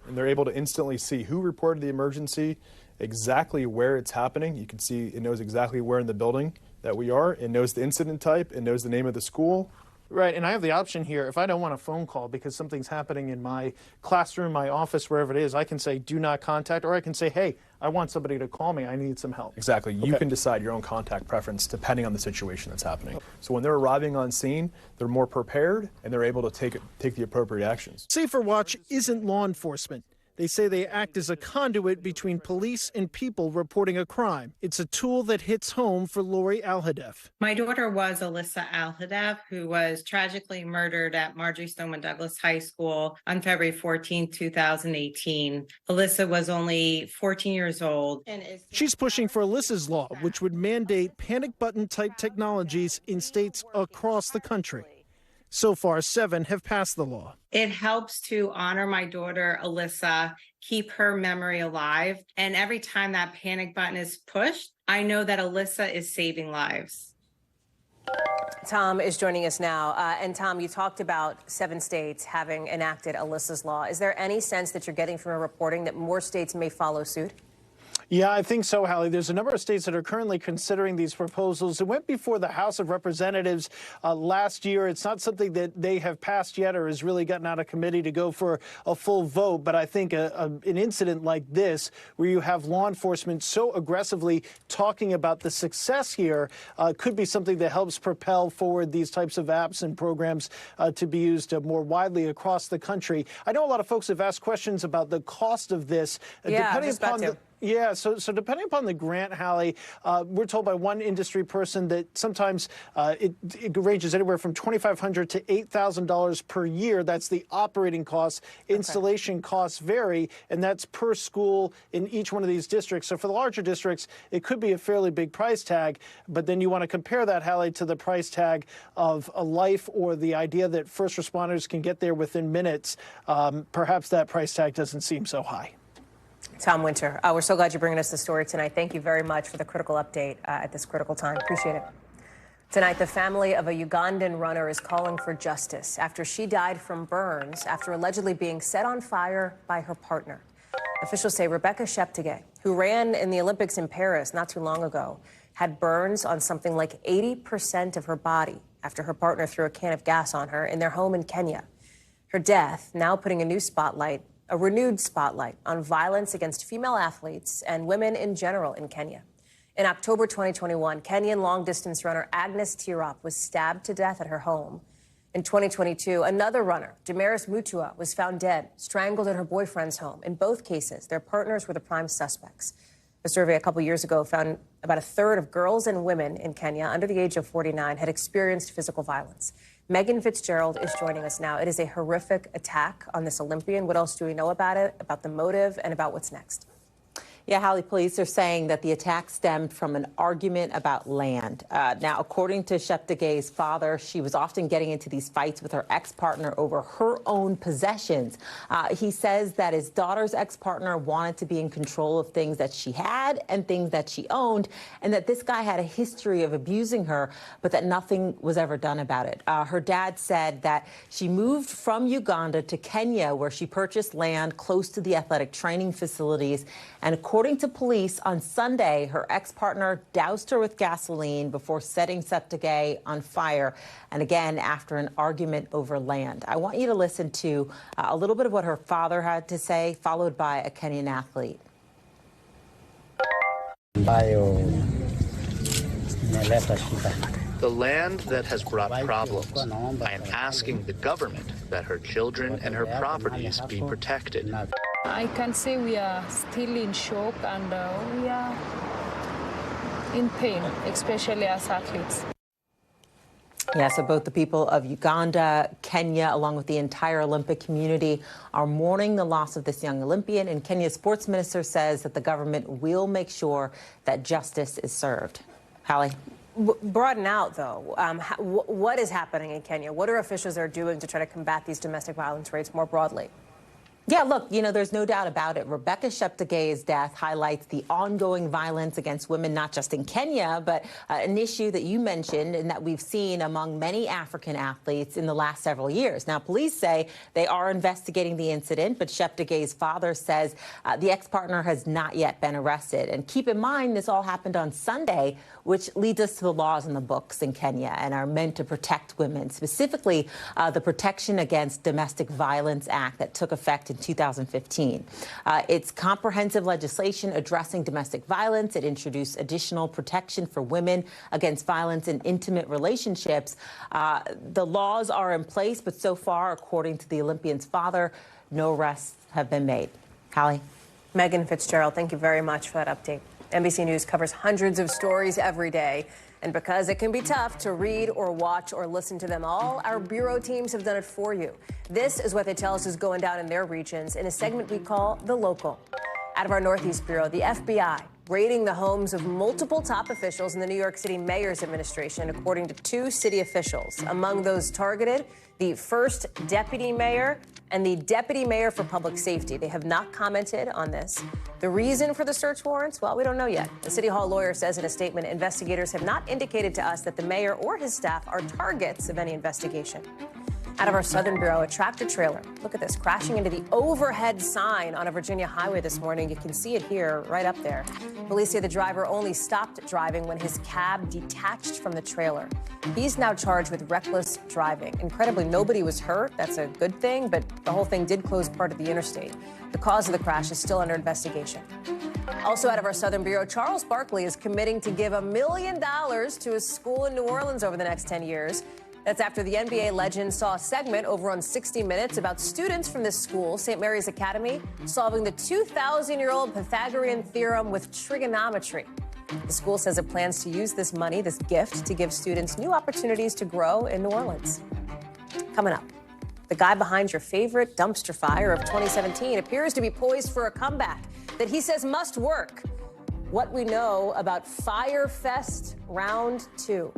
and they're able to instantly see who reported the emergency, exactly where it's happening. You can see it knows exactly where in the building that we are. It knows the incident type. It knows the name of the school. Right, and I have the option here, if I don't want a phone call because something's happening in my classroom, my office, wherever it is, I can say do not contact, or I can say, hey, I want somebody to call me, I need some help. Exactly. You can decide your own contact preference depending on the situation that's happening. So when they're arriving on scene, they're more prepared and they're able to take the appropriate actions. Safer Watch isn't law enforcement. They say they act as a conduit between police and people reporting a crime. It's a tool that hits home for Lori Alhadeff. My daughter was Alyssa Alhadeff, who was tragically murdered at Marjorie Stoneman Douglas High School on February 14, 2018. Alyssa was only 14 years old. She's pushing for Alyssa's law, which would mandate panic button type technologies in states across the country. So far, 7 have passed the law. It helps to honor my daughter, Alyssa, keep her memory alive. And every time that panic button is pushed, I know that Alyssa is saving lives. Tom is joining us now. And Tom, you talked about 7 states having enacted Alyssa's law. Is there any sense that you're getting from a reporting that more states may follow suit? Yeah, I think so, Hallie. There's a number of states that are currently considering these proposals. It went before the House of Representatives last year. It's not something that they have passed yet or has really gotten out of committee to go for a full vote. But I think an incident like this, where you have law enforcement so aggressively talking about the success here, could be something that helps propel forward these types of apps and programs to be used more widely across the country. I know a lot of folks have asked questions about the cost of this. Yeah, Yeah, so depending upon the grant, Hallie, we're told by one industry person that sometimes it ranges anywhere from $2,500 to $8,000 per year. That's the operating costs. Installation costs vary, and that's per school in each one of these districts. So for the larger districts, it could be a fairly big price tag, but then you want to compare that, Hallie, to the price tag of a life or the idea that first responders can get there within minutes. Perhaps that price tag doesn't seem so high. Tom Winter, we're so glad you're bringing us the story tonight. Thank you very much for the critical update at this critical time. Appreciate it. Tonight, the family of a Ugandan runner is calling for justice after she died from burns after allegedly being set on fire by her partner. Officials say Rebecca Sept, who ran in the Olympics in Paris not too long ago, had burns on something like 80% of her body after her partner threw a can of gas on her in their home in Kenya. Her death now putting a renewed spotlight on violence against female athletes and women in general in Kenya. In October 2021, Kenyan long-distance runner Agnes Tirop was stabbed to death at her home. In 2022, another runner, Damaris Mutua, was found dead, strangled in her boyfriend's home. In both cases, their partners were the prime suspects. A survey a couple years ago found about a third of girls and women in Kenya under the age of 49 had experienced physical violence. Megan Fitzgerald is joining us now. It is a horrific attack on this Olympian. What else do we know about it, about the motive, and about what's next? Yeah, Hallie, police are saying that the attack stemmed from an argument about land. Now, according to Sheptegei's father, she was often getting into these fights with her ex-partner over her own possessions. He says that his daughter's ex-partner wanted to be in control of things that she had and things that she owned, and that this guy had a history of abusing her, but that nothing was ever done about it. Her dad said that she moved from Uganda to Kenya, where she purchased land close to the athletic training facilities, and according to police, on Sunday, her ex-partner doused her with gasoline before setting Septegei on fire, and again, after an argument over land. I want you to listen to a little bit of what her father had to say, followed by a Kenyan athlete. The land that has brought problems. I am asking the government that her children and her properties be protected. I can say we are still in shock and we are in pain, especially as athletes. Yeah, so both the people of Uganda, Kenya, along with the entire Olympic community are mourning the loss of this young Olympian. And Kenya's sports minister says that the government will make sure that justice is served. Hallie? Broaden out, though. What is happening in Kenya? What are officials there doing to try to combat these domestic violence rates more broadly? Yeah, look, you know, there's no doubt about it. Rebecca Sheptage's death highlights the ongoing violence against women, not just in Kenya, but an issue that you mentioned and that we've seen among many African athletes in the last several years. Now, police say they are investigating the incident, but Sheptage's father says the ex-partner has not yet been arrested. And keep in mind, this all happened on Sunday, which leads us to the laws in the books in Kenya and are meant to protect women, specifically the Protection Against Domestic Violence Act that took effect in 2015. It's comprehensive legislation addressing domestic violence. It introduced additional protection for women against violence in intimate relationships. The laws are in place, but so far, according to the Olympian's father, no arrests have been made. Hallie? Megan Fitzgerald, thank you very much for that update. NBC News covers hundreds of stories every day. And because it can be tough to read or watch or listen to them all, our bureau teams have done it for you. This is what they tell us is going down in their regions in a segment we call The Local. Out of our Northeast Bureau, the FBI raiding the homes of multiple top officials in the New York City mayor's administration, according to 2 city officials. Among those targeted, the first deputy mayor and the deputy mayor for public safety. They have not commented on this. The reason for the search warrants? Well, we don't know yet. The City Hall lawyer says in a statement, investigators have not indicated to us that the mayor or his staff are targets of any investigation. Out of our Southern Bureau, a tractor trailer, look at this, crashing into the overhead sign on a Virginia highway this morning. You can see it here, right up there. Police say the driver only stopped driving when his cab detached from the trailer. He's now charged with reckless driving. Incredibly, nobody was hurt. That's a good thing, but the whole thing did close part of the interstate. The cause of the crash is still under investigation. Also out of our Southern Bureau, Charles Barkley is committing to give $1 million to a school in New Orleans over the next 10 years. That's after the NBA legend saw a segment over on 60 Minutes about students from this school, St. Mary's Academy, solving the 2,000-year-old Pythagorean theorem with trigonometry. The school says it plans to use this money, this gift, to give students new opportunities to grow in New Orleans. Coming up, the guy behind your favorite dumpster fire of 2017 appears to be poised for a comeback that he says must work. What we know about Fyre Fest Round 2.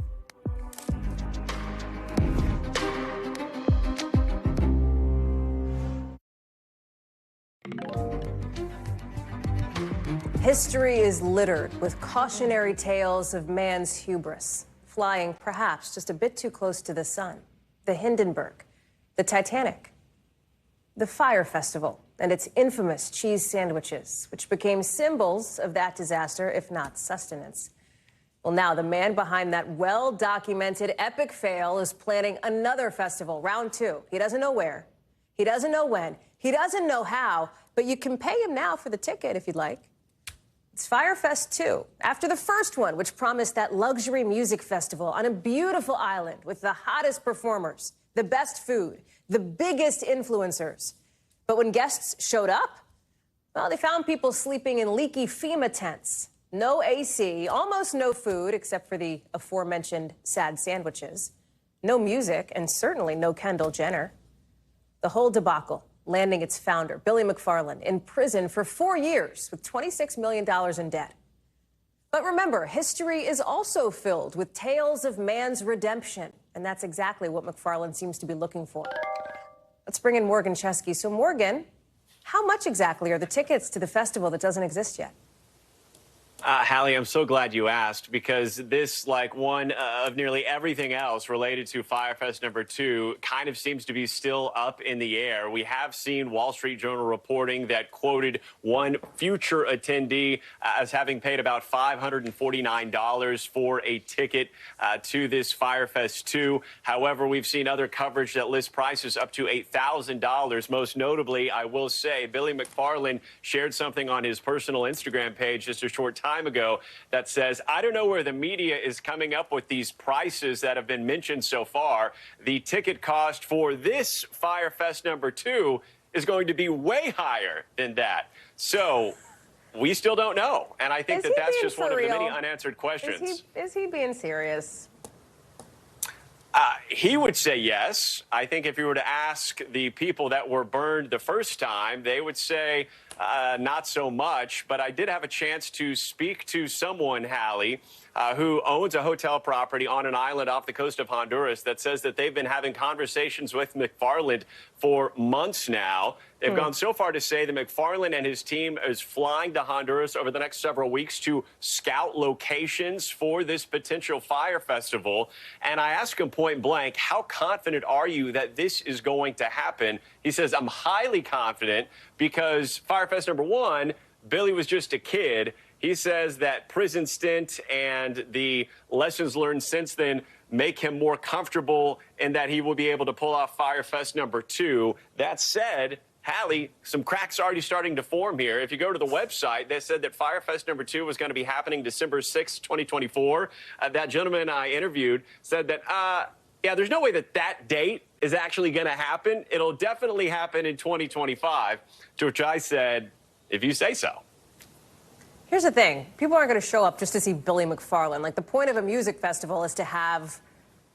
History is littered with cautionary tales of man's hubris, flying perhaps just a bit too close to the sun. The Hindenburg, the Titanic, the Fyre Festival, and its infamous cheese sandwiches, which became symbols of that disaster, if not sustenance. Well, now the man behind that well-documented epic fail is planning another festival, round 2. He doesn't know where, he doesn't know when, he doesn't know how, but you can pay him now for the ticket if you'd like. It's Fyre Fest 2, after the first one, which promised that luxury music festival on a beautiful island with the hottest performers, the best food, the biggest influencers. But when guests showed up, well, they found people sleeping in leaky FEMA tents. No AC, almost no food, except for the aforementioned sad sandwiches. No music, and certainly no Kendall Jenner. The whole debacle landing its founder, Billy McFarland, in prison for 4 years with $26 million in debt. But remember, history is also filled with tales of man's redemption, and that's exactly what McFarland seems to be looking for. Let's bring in Morgan Chesky. So, Morgan, how much exactly are the tickets to the festival that doesn't exist yet? Hallie, I'm so glad you asked, because this, like one of nearly everything else related to Fyre Fest #2, kind of seems to be still up in the air. We have seen Wall Street Journal reporting that quoted one future attendee as having paid about $549 for a ticket to this Fyre Fest 2. However, we've seen other coverage that lists prices up to $8,000. Most notably, I will say, Billy McFarland shared something on his personal Instagram page just a short time ago that says, I don't know where the media is coming up with these prices that have been mentioned so far. The ticket cost for this Fyre Fest #2 is going to be way higher than that. So we still don't know. And I think that that's just one of the many unanswered questions. Is he being serious? He would say yes. I think if you were to ask the people that were burned the first time, they would say not so much. But I did have a chance to speak to someone, Hallie, who owns a hotel property on an island off the coast of Honduras that says that they've been having conversations with McFarland for months now. They've gone so far to say that McFarland and his team is flying to Honduras over the next several weeks to scout locations for this potential Fyre Festival. And I asked him point blank, how confident are you that this is going to happen? He says, I'm highly confident because Fyre Fest #1, Billy was just a kid. He says that prison stint and the lessons learned since then make him more comfortable and that he will be able to pull off Fyre Fest #2. That said, Hallie, some cracks already starting to form here. If you go to the website, they said that Fyre Fest #2 was going to be happening December 6th, 2024. That gentleman I interviewed said that, yeah, there's no way that that date is actually going to happen. It'll definitely happen in 2025, to which I said, if you say so. Here's the thing. People aren't going to show up just to see Billy McFarland. Like, the point of a music festival is to have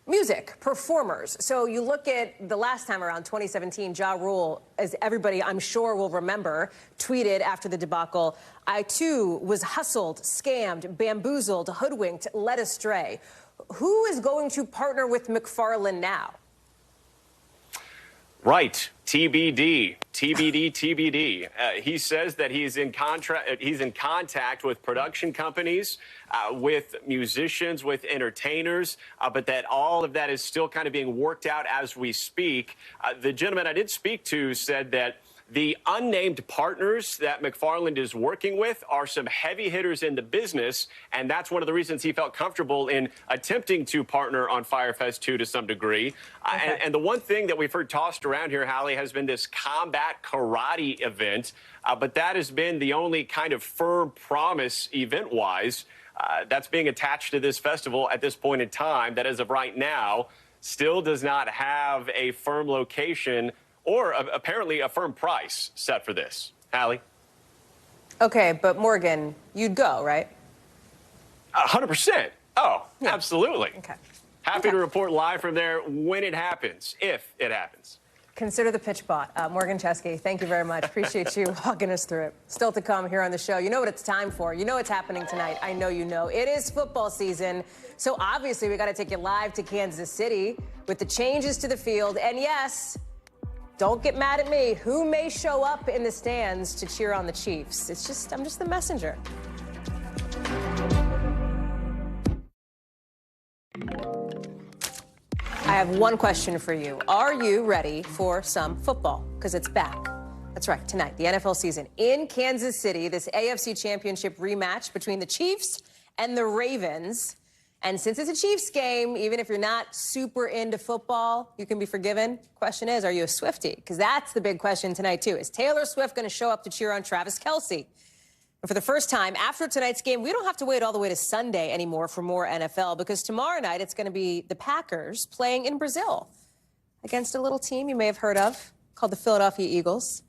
music, performers. So you look at the last time around, 2017, Ja Rule, as everybody I'm sure will remember, tweeted after the debacle, I too was hustled, scammed, bamboozled, hoodwinked, led astray. Who is going to partner with McFarland now? Right. TBD. TBD, TBD. He says that he's in contact with production companies, with musicians, with entertainers, but that all of that is still kind of being worked out as we speak. The gentleman I did speak to said that the unnamed partners that McFarland is working with are some heavy hitters in the business, and that's one of the reasons he felt comfortable in attempting to partner on Fyre Fest 2 to some degree. Okay. And the one thing that we've heard tossed around here, Hallie, has been this combat karate event, but that has been the only kind of firm promise event-wise that's being attached to this festival at this point in time that, as of right now, still does not have a firm location or apparently a firm price set for this. Hallie? Okay, but Morgan, you'd go, right? 100%. Oh, yeah. Absolutely. Okay. Happy to report live from there when it happens, if it happens. Consider the pitch bot. Morgan Chesky, thank you very much. Appreciate you walking us through it. Still to come here on the show. You know what it's time for. You know what's happening tonight. I know you know. It is football season. So obviously we got to take you live to Kansas City with the changes to the field. And yes, don't get mad at me. Who may show up in the stands to cheer on the Chiefs? I'm just the messenger. I have one question for you. Are you ready for some football? Because it's back. That's right, tonight, the NFL season in Kansas City, this AFC Championship rematch between the Chiefs and the Ravens. And since it's a Chiefs game, even if you're not super into football, you can be forgiven. Question is, are you a Swiftie? Because that's the big question tonight, too. Is Taylor Swift going to show up to cheer on Travis Kelce? And for the first time after tonight's game, we don't have to wait all the way to Sunday anymore for more NFL, because tomorrow night it's going to be the Packers playing in Brazil against a little team you may have heard of called the Philadelphia Eagles.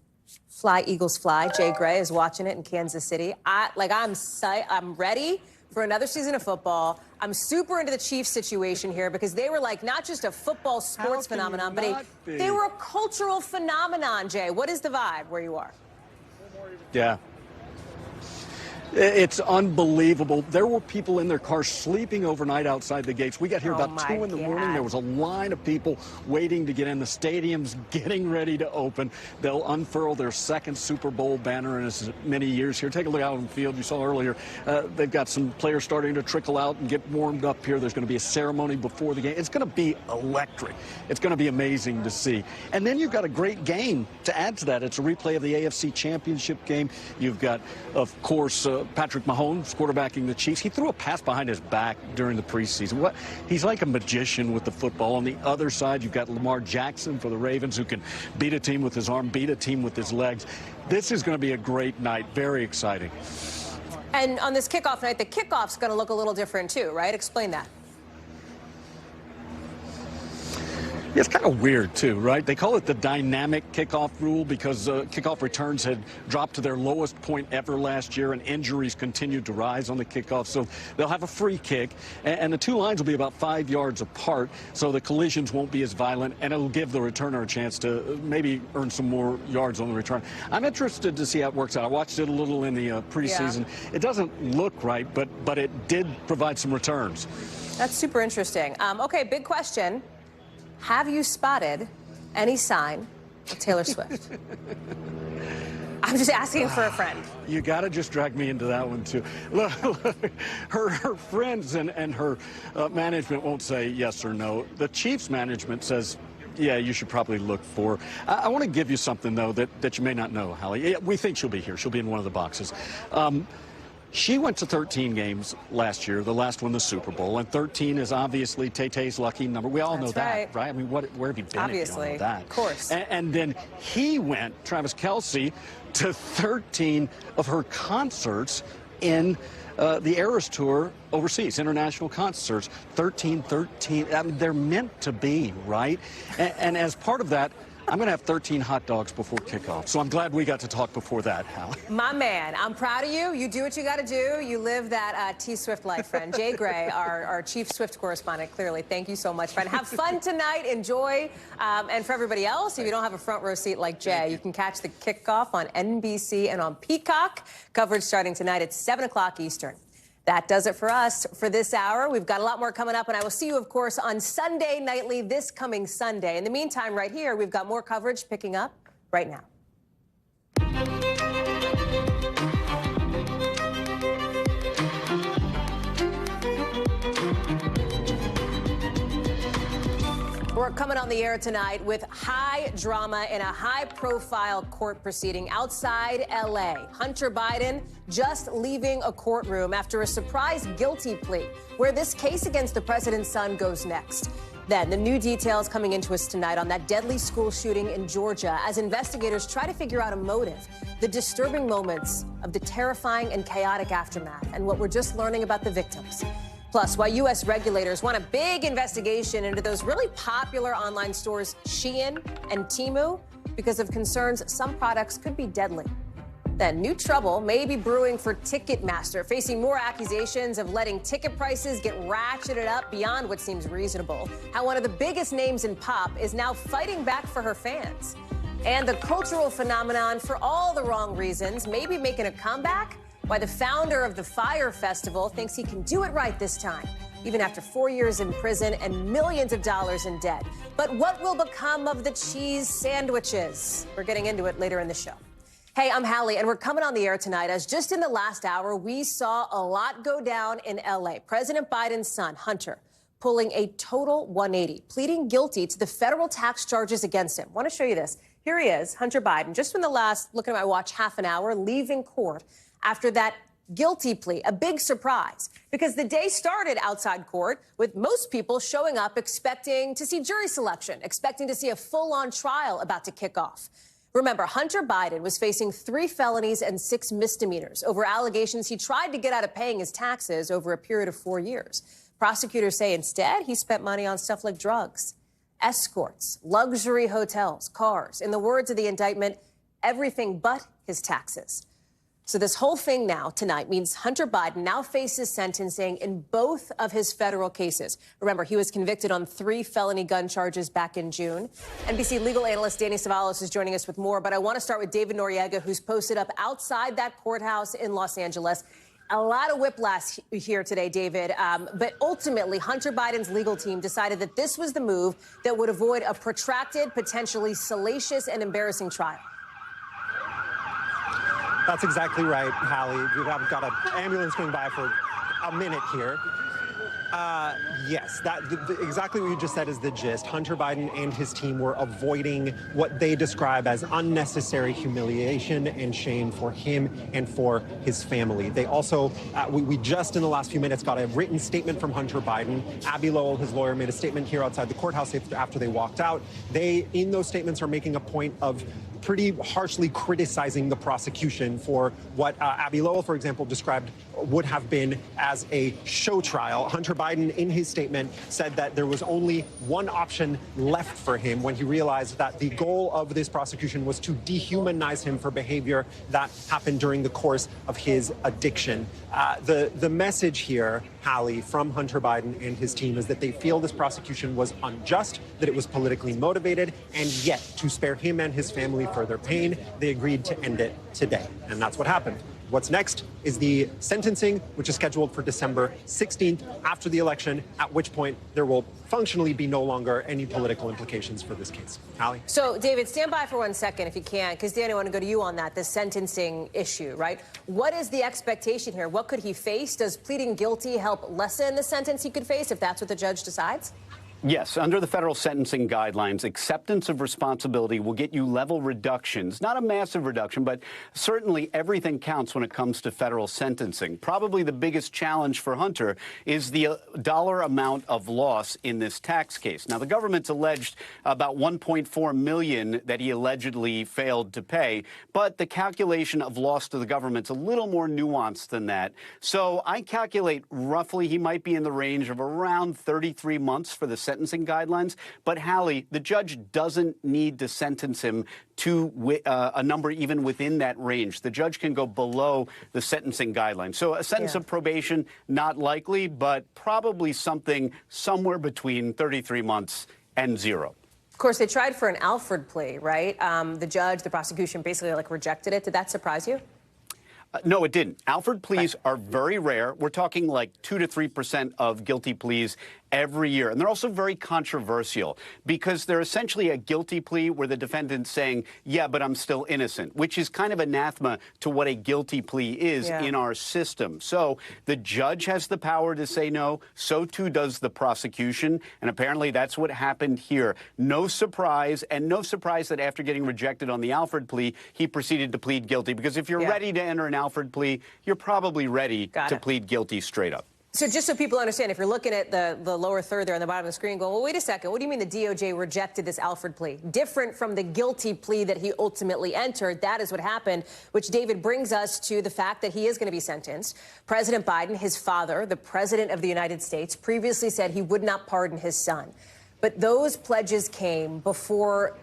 Fly, Eagles, fly. Jay Gray is watching it in Kansas City. I'm ready for another season of football. I'm super into the Chiefs situation here because they were like not just a football sports phenomenon, but they were a cultural phenomenon, Jay. What is the vibe where you are? Yeah. It's unbelievable. There were people in their cars sleeping overnight outside the gates. We got here about 2 in the morning. There was a line of people waiting to get in. The stadium's getting ready to open. They'll unfurl their second Super Bowl banner in as many years here. Take a look out on the field. You saw earlier, they've got some players starting to trickle out and get warmed up here. There's going to be a ceremony before the game. It's going to be electric. It's going to be amazing to see. And then you've got a great game to add to that. It's a replay of the AFC Championship game. You've got, of course, Patrick Mahomes quarterbacking the Chiefs. He threw a pass behind his back during the preseason. He's like a magician with the football. On the other side, you've got Lamar Jackson for the Ravens, who can beat a team with his arm, beat a team with his legs. This is going to be a great night. Very exciting. And on this kickoff night, the kickoff's going to look a little different too, right? Explain that. It's kind of weird, too, right? They call it the dynamic kickoff rule because kickoff returns had dropped to their lowest point ever last year, and injuries continued to rise on the kickoff. So they'll have a free kick, and the two lines will be about 5 yards apart, so the collisions won't be as violent, and it'll give the returner a chance to maybe earn some more yards on the return. I'm interested to see how it works out. I watched it a little in the preseason. Yeah. It doesn't look right, but it did provide some returns. That's super interesting. Okay, big question. Have you spotted any sign of Taylor Swift? I'm just asking for a friend. You got to just drag me into that one, too. Look, her friends and her management won't say yes or no. The Chiefs management says, yeah, you should probably look for. I want to give you something, though, that you may not know, Hallie. We think she'll be here. She'll be in one of the boxes. She went to 13 games last year, the last one the Super Bowl, and 13 is obviously Tay-Tay's lucky number. We all know that, right? I mean, where have you been Obviously, if you don't know that? Of course. And then he went, Travis Kelce, to 13 of her concerts in the Eras Tour overseas, international concerts. 13. I mean, they're meant to be, right? And as part of that, I'm going to have 13 hot dogs before kickoff. So I'm glad we got to talk before that, Hallie. My man, I'm proud of you. You do what you got to do. You live that T-Swift life, friend. Jay Gray, our chief Swift correspondent, clearly. Thank you so much, friend. Have fun tonight. Enjoy. And for everybody else, if you don't have a front row seat like Jay, you can catch the kickoff on NBC and on Peacock. Coverage starting tonight at 7 o'clock Eastern. That does it for us for this hour. We've got a lot more coming up, and I will see you, of course, on Sunday Nightly this coming Sunday. In the meantime, right here, we've got more coverage picking up right now. We're coming on the air tonight with high drama in a high-profile court proceeding outside L.A. Hunter Biden just leaving a courtroom after a surprise guilty plea, where this case against the president's son goes next. Then the new details coming into us tonight on that deadly school shooting in Georgia as investigators try to figure out a motive, the disturbing moments of the terrifying and chaotic aftermath, and what we're just learning about the victims. Plus, why U.S. regulators want a big investigation into those really popular online stores Shein and Temu because of concerns some products could be deadly. Then new trouble may be brewing for Ticketmaster, facing more accusations of letting ticket prices get ratcheted up beyond what seems reasonable. How one of the biggest names in pop is now fighting back for her fans. And the cultural phenomenon, for all the wrong reasons, may be making a comeback. Why the founder of the Fyre Festival thinks he can do it right this time, even after 4 years in prison and millions of dollars in debt. But what will become of the cheese sandwiches? We're getting into it later in the show. Hey, I'm Hallie, and we're coming on the air tonight as just in the last hour, we saw a lot go down in L.A. President Biden's son, Hunter, pulling a total 180, pleading guilty to the federal tax charges against him. I want to show you this. Here he is, Hunter Biden, just in the last, looking at my watch, half an hour, leaving court after that guilty plea, a big surprise, because the day started outside court with most people showing up expecting to see jury selection, expecting to see a full-on trial about to kick off. Remember, Hunter Biden was facing 3 felonies and 6 misdemeanors over allegations he tried to get out of paying his taxes over a period of 4 years. Prosecutors say instead he spent money on stuff like drugs, escorts, luxury hotels, cars. In the words of the indictment, everything but his taxes. So this whole thing now, tonight, means Hunter Biden now faces sentencing in both of his federal cases. Remember, he was convicted on 3 felony gun charges back in June. NBC legal analyst Danny Savalos is joining us with more, but I want to start with David Noriega, who's posted up outside that courthouse in Los Angeles. A lot of whiplash here today, David, but ultimately Hunter Biden's legal team decided that this was the move that would avoid a protracted, potentially salacious and embarrassing trial. That's exactly right, Hallie. We've got an ambulance going by for a minute here. Yes, exactly what you just said is the gist. Hunter Biden and his team were avoiding what they describe as unnecessary humiliation and shame for him and for his family. They also, we just in the last few minutes got a written statement from Hunter Biden. Abby Lowell, his lawyer, made a statement here outside the courthouse after they walked out. They, in those statements, are making a point of pretty harshly criticizing the prosecution for what Abby Lowell, for example, described would have been as a show trial. Hunter Biden, in his statement, said that there was only one option left for him when he realized that the goal of this prosecution was to dehumanize him for behavior that happened during the course of his addiction. The message here, Hallie, from Hunter Biden and his team is that they feel this prosecution was unjust, that it was politically motivated, and yet to spare him and his family further pain, they agreed to end it today. And that's what happened. What's next is the sentencing, which is scheduled for December 16th after the election, at which point there will functionally be no longer any political implications for this case. Hallie? So, David, stand by for 1 second if you can, because Danny, I want to go to you on that, the sentencing issue, right? What is the expectation here? What could he face? Does pleading guilty help lessen the sentence he could face if that's what the judge decides? Yes, under the federal sentencing guidelines, acceptance of responsibility will get you level reductions. Not a massive reduction, but certainly everything counts when it comes to federal sentencing. Probably the biggest challenge for Hunter is the dollar amount of loss in this tax case. Now, the government's alleged about $1.4 million that he allegedly failed to pay, but the calculation of loss to the government's a little more nuanced than that. So I calculate roughly he might be in the range of around 33 months for the sentencing guidelines. But, Hallie, the judge doesn't need to sentence him to a number even within that range. The judge can go below the sentencing guidelines. So a sentence of probation, not likely, but probably something somewhere between 33 months and 0. Of course, they tried for an Alford plea, right? The judge, the prosecution basically rejected it. Did that surprise you? No, it didn't. Alford pleas are very rare. We're talking like 2 to 3% of guilty pleas every year. And they're also very controversial because they're essentially a guilty plea where the defendant's saying, yeah, but I'm still innocent, which is kind of anathema to what a guilty plea is in our system. So the judge has the power to say no. So, too, does the prosecution. And apparently that's what happened here. No surprise, and no surprise that after getting rejected on the Alford plea, he proceeded to plead guilty. Because if you're ready to enter an Alford plea, you're probably ready to plead guilty straight up. So just so people understand, if you're looking at the lower third there on the bottom of the screen going, well, wait a second, what do you mean the DOJ rejected this Alford plea? Different from the guilty plea that he ultimately entered. That is what happened, which, David, brings us to the fact that he is going to be sentenced. President Biden, his father, the president of the United States, previously said he would not pardon his son. But those pledges came before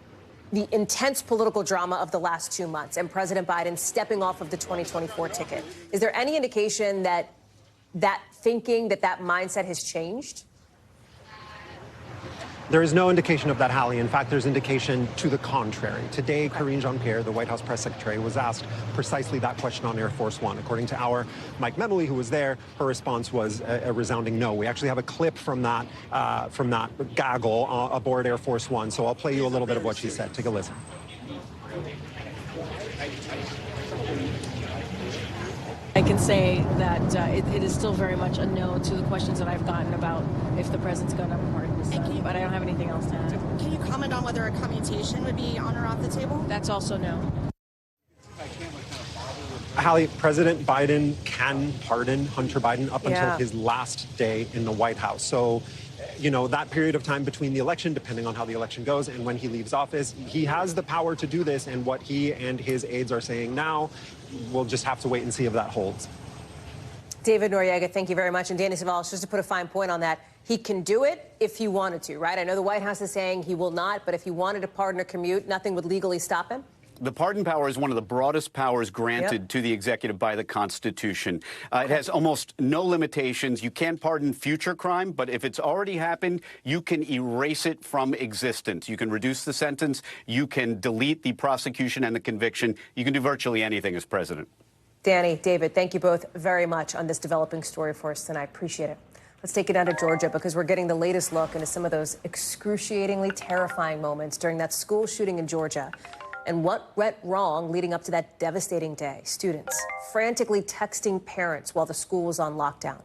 the intense political drama of the last 2 months and President Biden stepping off of the 2024 ticket. Is there any indication that thinking, that mindset has changed? There is no indication of that, Hallie. In fact, there's indication to the contrary. Today, Karine Jean-Pierre, the White House press secretary, was asked precisely that question on Air Force One. According to our Mike Memoli, who was there, her response was a resounding no. We actually have a clip from that gaggle aboard Air Force One, so I'll play you a little bit of what she said. Take a listen. I can say that it is still very much a no to the questions that I've gotten about if the president's going to pardon his son, but I don't have anything else to add. Can you comment on whether a commutation would be on or off the table? That's also no. Hallie, President Biden can pardon Hunter Biden up until his last day in the White House. So, you know, that period of time between the election, depending on how the election goes and when he leaves office, he has the power to do this. And what he and his aides are saying now, we'll just have to wait and see if that holds. David Noriega, thank you very much. And Danny Savalas, just to put a fine point on that, he can do it if he wanted to, right? I know the White House is saying he will not, but if he wanted to pardon or commute, nothing would legally stop him? The pardon power is one of the broadest powers granted to the executive by the Constitution. It has almost no limitations. You can't pardon future crime, but if it's already happened, you can erase it from existence. You can reduce the sentence. You can delete the prosecution and the conviction. You can do virtually anything as president. Danny, David, thank you both very much on this developing story for us tonight. Appreciate it. Let's take it down to Georgia because we're getting the latest look into some of those excruciatingly terrifying moments during that school shooting in Georgia. And what went wrong leading up to that devastating day? Students frantically texting parents while the school was on lockdown,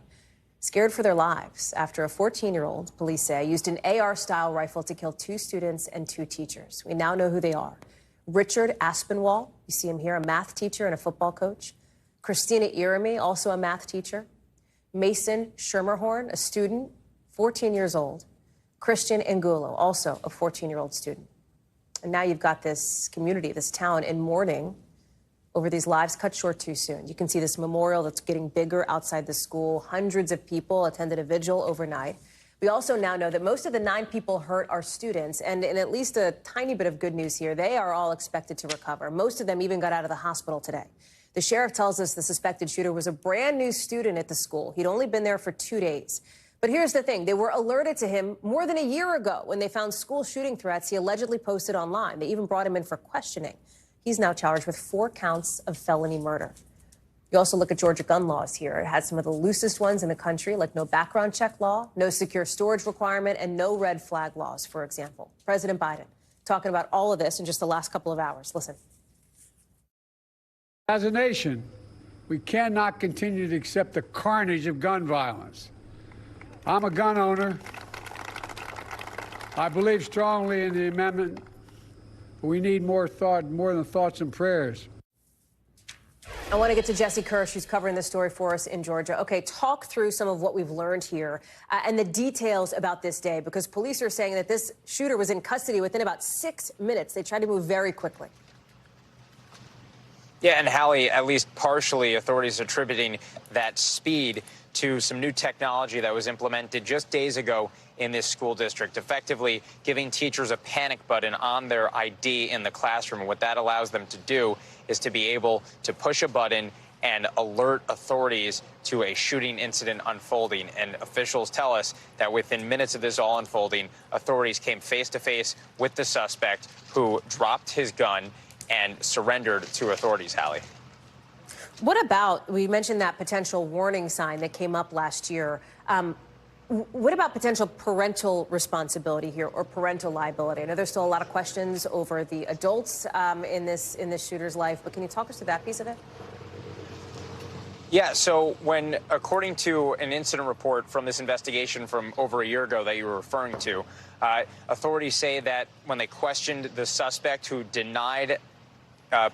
scared for their lives after a 14-year-old, police say, used an AR-style rifle to kill 2 students and 2 teachers. We now know who they are. Richard Aspinwall, you see him here, a math teacher and a football coach. Christina Irami, also a math teacher. Mason Schermerhorn, a student, 14 years old. Christian Angulo, also a 14-year-old student. And now you've got this community, this town in mourning over these lives cut short too soon. You can see this memorial that's getting bigger outside the school. Hundreds of people attended a vigil overnight. We also now know that most of the 9 people hurt are students, and in at least a tiny bit of good news here, they are all expected to recover. Most of them even got out of the hospital today. The sheriff tells us the suspected shooter was a brand new student at the school. He'd only been there for 2 days. But here's the thing. They were alerted to him more than a year ago when they found school shooting threats he allegedly posted online. They even brought him in for questioning. He's now charged with 4 counts of felony murder. You also look at Georgia gun laws here. It has some of the loosest ones in the country, like no background check law, no secure storage requirement, and no red flag laws, for example. President Biden talking about all of this in just the last couple of hours. Listen. As a nation, we cannot continue to accept the carnage of gun violence. I'm a gun owner. I believe strongly in the amendment. We need more than thoughts and prayers. I want to get to Jesse Kirsch, who's covering this story for us in Georgia. Okay, talk through some of what we've learned here and the details about this day, because police are saying that this shooter was in custody within about 6 minutes. They tried to move very quickly. Yeah, and Hallie, at least partially, authorities attributing that speed to some new technology that was implemented just days ago in this school district, effectively giving teachers a panic button on their ID in the classroom. And what that allows them to do is to be able to push a button and alert authorities to a shooting incident unfolding. And officials tell us that within minutes of this all unfolding, authorities came face to face with the suspect, who dropped his gun and surrendered to authorities, Hallie. What about, we mentioned that potential warning sign that came up last year. What about potential parental responsibility here or parental liability? I know there's still a lot of questions over the adults in this shooter's life, but can you talk us through that piece of it? Yeah, so according to an incident report from this investigation from over a year ago that you were referring to, authorities say that when they questioned the suspect, who denied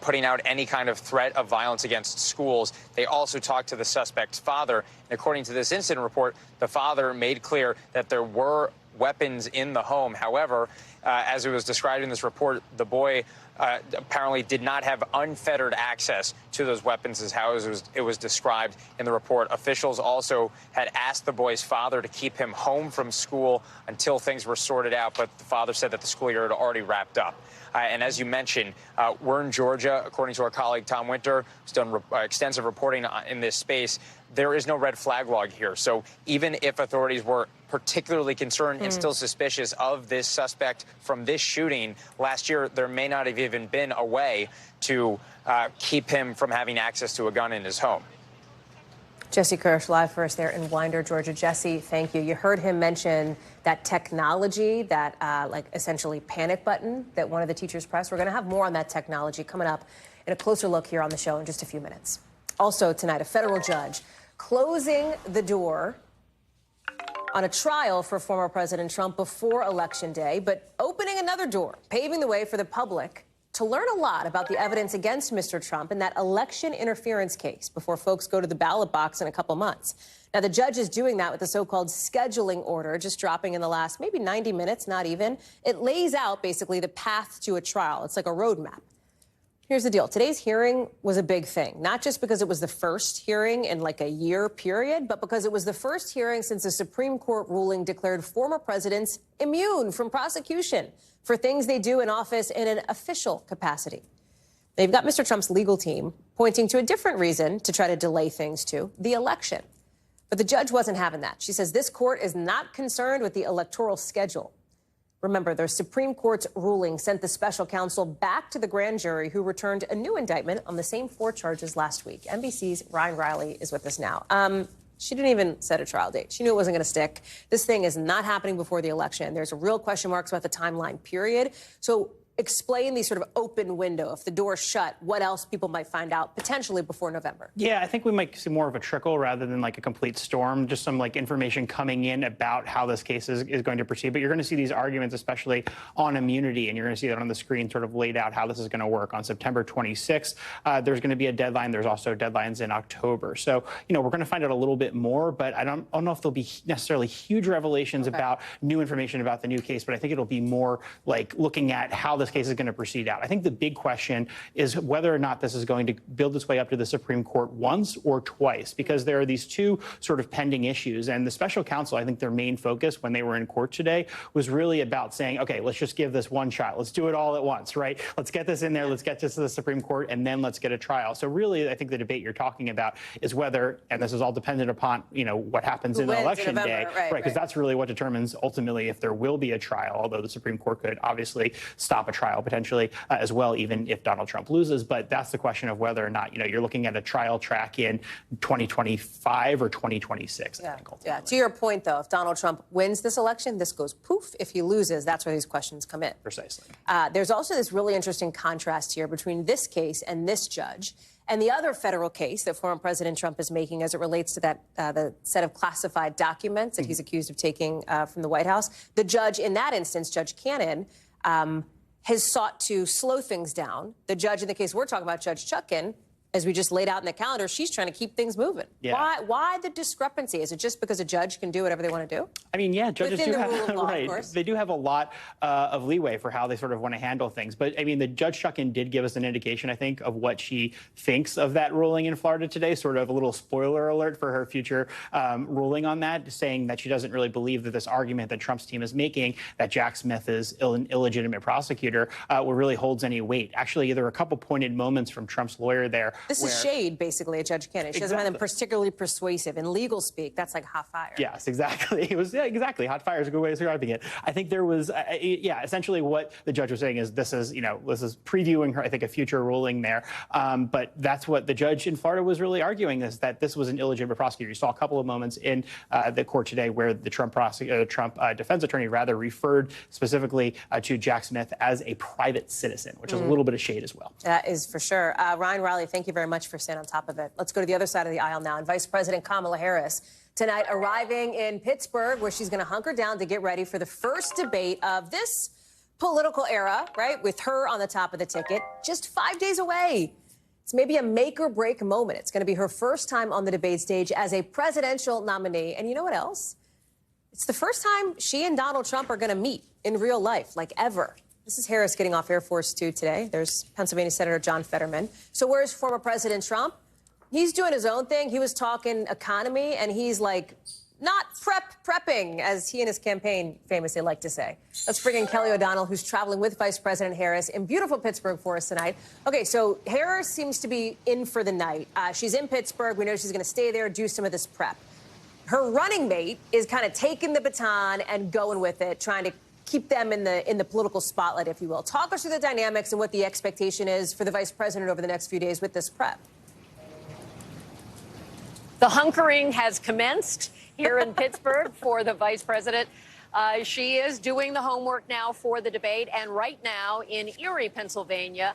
putting out any kind of threat of violence against schools, they also talked to the suspect's father. And according to this incident report, the father made clear that there were weapons in the home. However, as it was described in this report, the boy apparently did not have unfettered access to those weapons, is how it was described in the report. Officials also had asked the boy's father to keep him home from school until things were sorted out, but the father said that the school year had already wrapped up. And as you mentioned, we're in Georgia. According to our colleague Tom Winter, who's done extensive reporting in this space, there is no red flag log here. So even if authorities were particularly concerned and still suspicious of this suspect from this shooting last year, there may not have even been a way to keep him from having access to a gun in his home. Jesse Kirsch live for us there in Winder, Georgia. Jesse, thank you. You heard him mention that technology, that like essentially panic button that one of the teachers pressed. We're going to have more on that technology coming up in a closer look here on the show in just a few minutes. Also tonight, a federal judge closing the door on a trial for former President Trump before Election Day, but opening another door, paving the way for the public to learn a lot about the evidence against Mr. Trump in that election interference case before folks go to the ballot box in a couple months. Now, the judge is doing that with the so-called scheduling order, just dropping in the last maybe 90 minutes, not even. It lays out basically the path to a trial. It's like a roadmap. Here's the deal. Today's hearing was a big thing, not just because it was the first hearing in like a year period, but because it was the first hearing since a Supreme Court ruling declared former presidents immune from prosecution for things they do in office in an official capacity. They've got Mr. Trump's legal team pointing to a different reason to try to delay things too, the election. But the judge wasn't having that. She says this court is not concerned with the electoral schedule. Remember, the Supreme Court's ruling sent the special counsel back to the grand jury, who returned a new indictment on the same 4 charges last week. NBC's Ryan Riley is with us now. She didn't even set a trial date. She knew it wasn't going to stick. This thing is not happening before the election. There's real question marks about the timeline period. So explain the sort of open window. If the door's shut, what else people might find out potentially before November? Yeah, I think we might see more of a trickle rather than like a complete storm, just some like information coming in about how this case is going to proceed. But you're going to see these arguments, especially on immunity, and you're going to see that on the screen sort of laid out how this is going to work. On September 26th, there's going to be a deadline. There's also deadlines in October. So, you know, we're going to find out a little bit more, but I don't know if there'll be necessarily huge revelations about new information about the new case, but I think it'll be more like looking at how this this case is going to proceed out. I think the big question is whether or not this is going to build its way up to the Supreme Court once or twice, because there are these two sort of pending issues. And the special counsel, I think their main focus when they were in court today was really about saying, okay, let's just give this one shot. Let's do it all at once, right? Let's get this in there. Let's get this to the Supreme Court, and then let's get a trial. So really, I think the debate you're talking about is whether, and this is all dependent upon, what happens in election day, right? Because that's really what determines ultimately if there will be a trial, although the Supreme Court could obviously stop a trial potentially as well, even if Donald Trump loses. But that's the question of whether or not, you're looking at a trial track in 2025 or 2026. Yeah. Yeah. To your point, though, if Donald Trump wins this election, this goes poof. If he loses, that's where these questions come in. Precisely. There's also this really interesting contrast here between this case and this judge and the other federal case that former President Trump is making as it relates to that the set of classified documents that he's accused of taking from the White House. The judge in that instance, Judge Cannon, has sought to slow things down. The judge in the case we're talking about, Judge Chutkan, as we just laid out in the calendar, she's trying to keep things moving. Yeah. Why the discrepancy? Is it just because a judge can do whatever they want to do? I mean, yeah, judges Within do the have, rule of law, right. of course. They do have a lot of leeway for how they sort of want to handle things. But I mean, the Judge Chutkan did give us an indication, I think, of what she thinks of that ruling in Florida today. Sort of a little spoiler alert for her future ruling on that, saying that she doesn't really believe that this argument that Trump's team is making, that Jack Smith is an illegitimate prosecutor, really holds any weight. Actually, there are a couple pointed moments from Trump's lawyer there. This is shade, basically, at Judge Cannon. She doesn't find them particularly persuasive. In legal speak, that's like hot fire. Yes, exactly. It was, exactly. Hot fire is a good way of describing it. I think there was, essentially what the judge was saying is this is previewing her, I think, a future ruling there. But that's what the judge in Florida was really arguing, is that this was an illegitimate prosecutor. You saw a couple of moments in the court today where the Trump defense attorney referred specifically to Jack Smith as a private citizen, which is a little bit of shade as well. That is for sure. Ryan Riley, thank you very much for staying on top of it. Let's go to the other side of the aisle now. And Vice President Kamala Harris tonight arriving in Pittsburgh, where she's going to hunker down to get ready for the first debate of this political era, right? With her on the top of the ticket, just 5 days away. It's maybe a make or break moment. It's going to be her first time on the debate stage as a presidential nominee. And you know what else? It's the first time she and Donald Trump are going to meet in real life, like ever. This is Harris getting off Air Force 2 today. There's Pennsylvania Senator John Fetterman. So where's former President Trump? He's doing his own thing. He was talking economy, and he's like not prepping, as he and his campaign famously like to say. Let's bring in Kelly O'Donnell, who's traveling with Vice President Harris in beautiful Pittsburgh for us tonight. Okay, so Harris seems to be in for the night. She's in Pittsburgh. We know she's going to stay there, do some of this prep. Her running mate is kind of taking the baton and going with it, trying to keep them in the political spotlight, if you will. Talk us through the dynamics and what the expectation is for the vice president over the next few days with this prep. The hunkering has commenced here in Pittsburgh for the vice president. She is doing the homework now for the debate. And right now in Erie, Pennsylvania,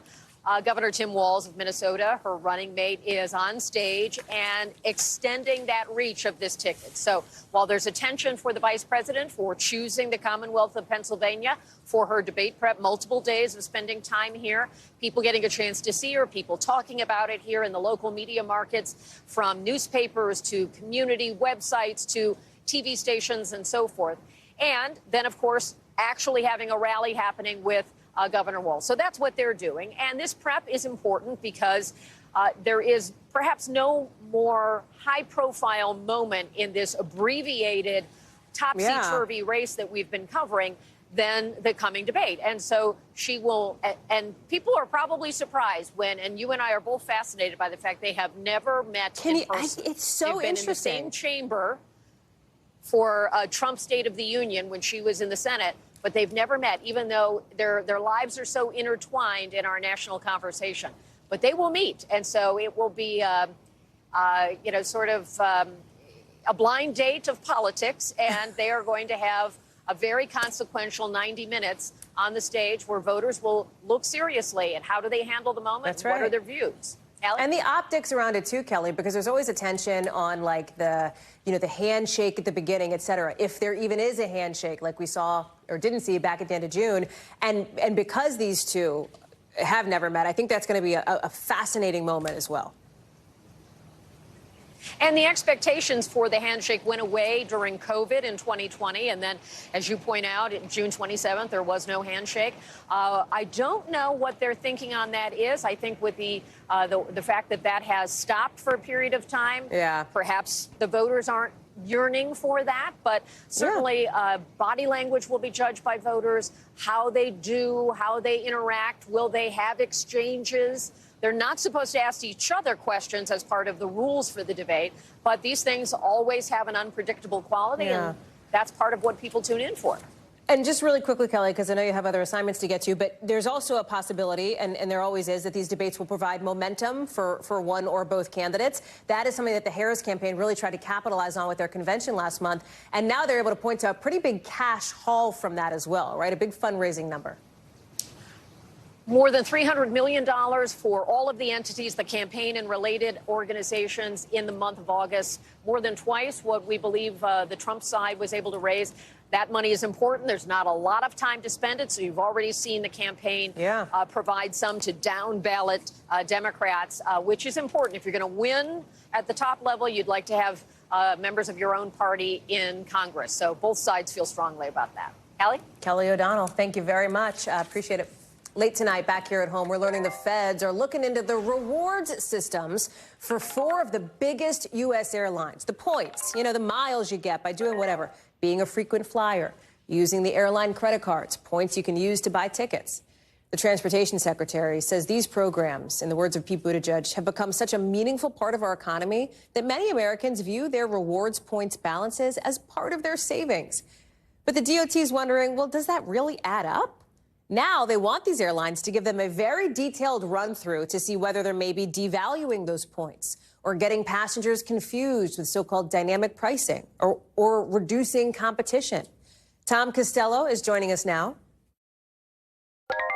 Governor Tim Walz of Minnesota, her running mate, is on stage and extending that reach of this ticket. So while there's attention for the vice president for choosing the Commonwealth of Pennsylvania for her debate prep, multiple days of spending time here, people getting a chance to see her, people talking about it here in the local media markets, from newspapers to community websites to TV stations and so forth. And then, of course, actually having a rally happening with Governor Walz. So that's what they're doing. And this prep is important because there is perhaps no more high-profile moment in this abbreviated topsy-turvy race that we've been covering than the coming debate. And so she will, and people are probably surprised when, and you and I are both fascinated by the fact they have never met in person. It's so They've been interesting. in the same chamber for Trump's State of the Union when she was in the Senate, but they've never met, even though their lives are so intertwined in our national conversation. But they will meet, and so it will be, sort of a blind date of politics, and they are going to have a very consequential 90 minutes on the stage where voters will look seriously at how do they handle the moment. That's and what right. are their views. Hallie? And the optics around it too, Kelly, because there's always attention on like the handshake at the beginning, et cetera. If there even is a handshake, like we saw or didn't see back at the end of June, and because these two have never met, I think that's going to be a fascinating moment as well. And the expectations for the handshake went away during COVID in 2020. And then, as you point out, June 27th, there was no handshake. I don't know what their thinking on that is. I think with the fact that that has stopped for a period of time, perhaps the voters aren't yearning for that. But certainly body language will be judged by voters, how they do, how they interact. Will they have exchanges? They're not supposed to ask each other questions as part of the rules for the debate, but these things always have an unpredictable quality, and that's part of what people tune in for. And just really quickly, Kelly, because I know you have other assignments to get to, but there's also a possibility, and there always is, that these debates will provide momentum for one or both candidates. That is something that the Harris campaign really tried to capitalize on with their convention last month, and now they're able to point to a pretty big cash haul from that as well, right? A big fundraising number. More than $300 million for all of the entities, the campaign and related organizations in the month of August. More than twice what we believe the Trump side was able to raise. That money is important. There's not a lot of time to spend it. So you've already seen the campaign provide some to down ballot Democrats, which is important. If you're going to win at the top level, you'd like to have members of your own party in Congress. So both sides feel strongly about that. Hallie? Kelly O'Donnell, thank you very much. Appreciate it. Late tonight, back here at home, we're learning the feds are looking into the rewards systems for 4 of the biggest U.S. airlines. The points, you know, the miles you get by doing whatever, being a frequent flyer, using the airline credit cards, points you can use to buy tickets. The transportation secretary says these programs, in the words of Pete Buttigieg, have become such a meaningful part of our economy that many Americans view their rewards points balances as part of their savings. But the DOT is wondering, well, does that really add up? Now they want these airlines to give them a very detailed run-through to see whether they're maybe devaluing those points or getting passengers confused with so-called dynamic pricing or reducing competition. Tom Costello is joining us now.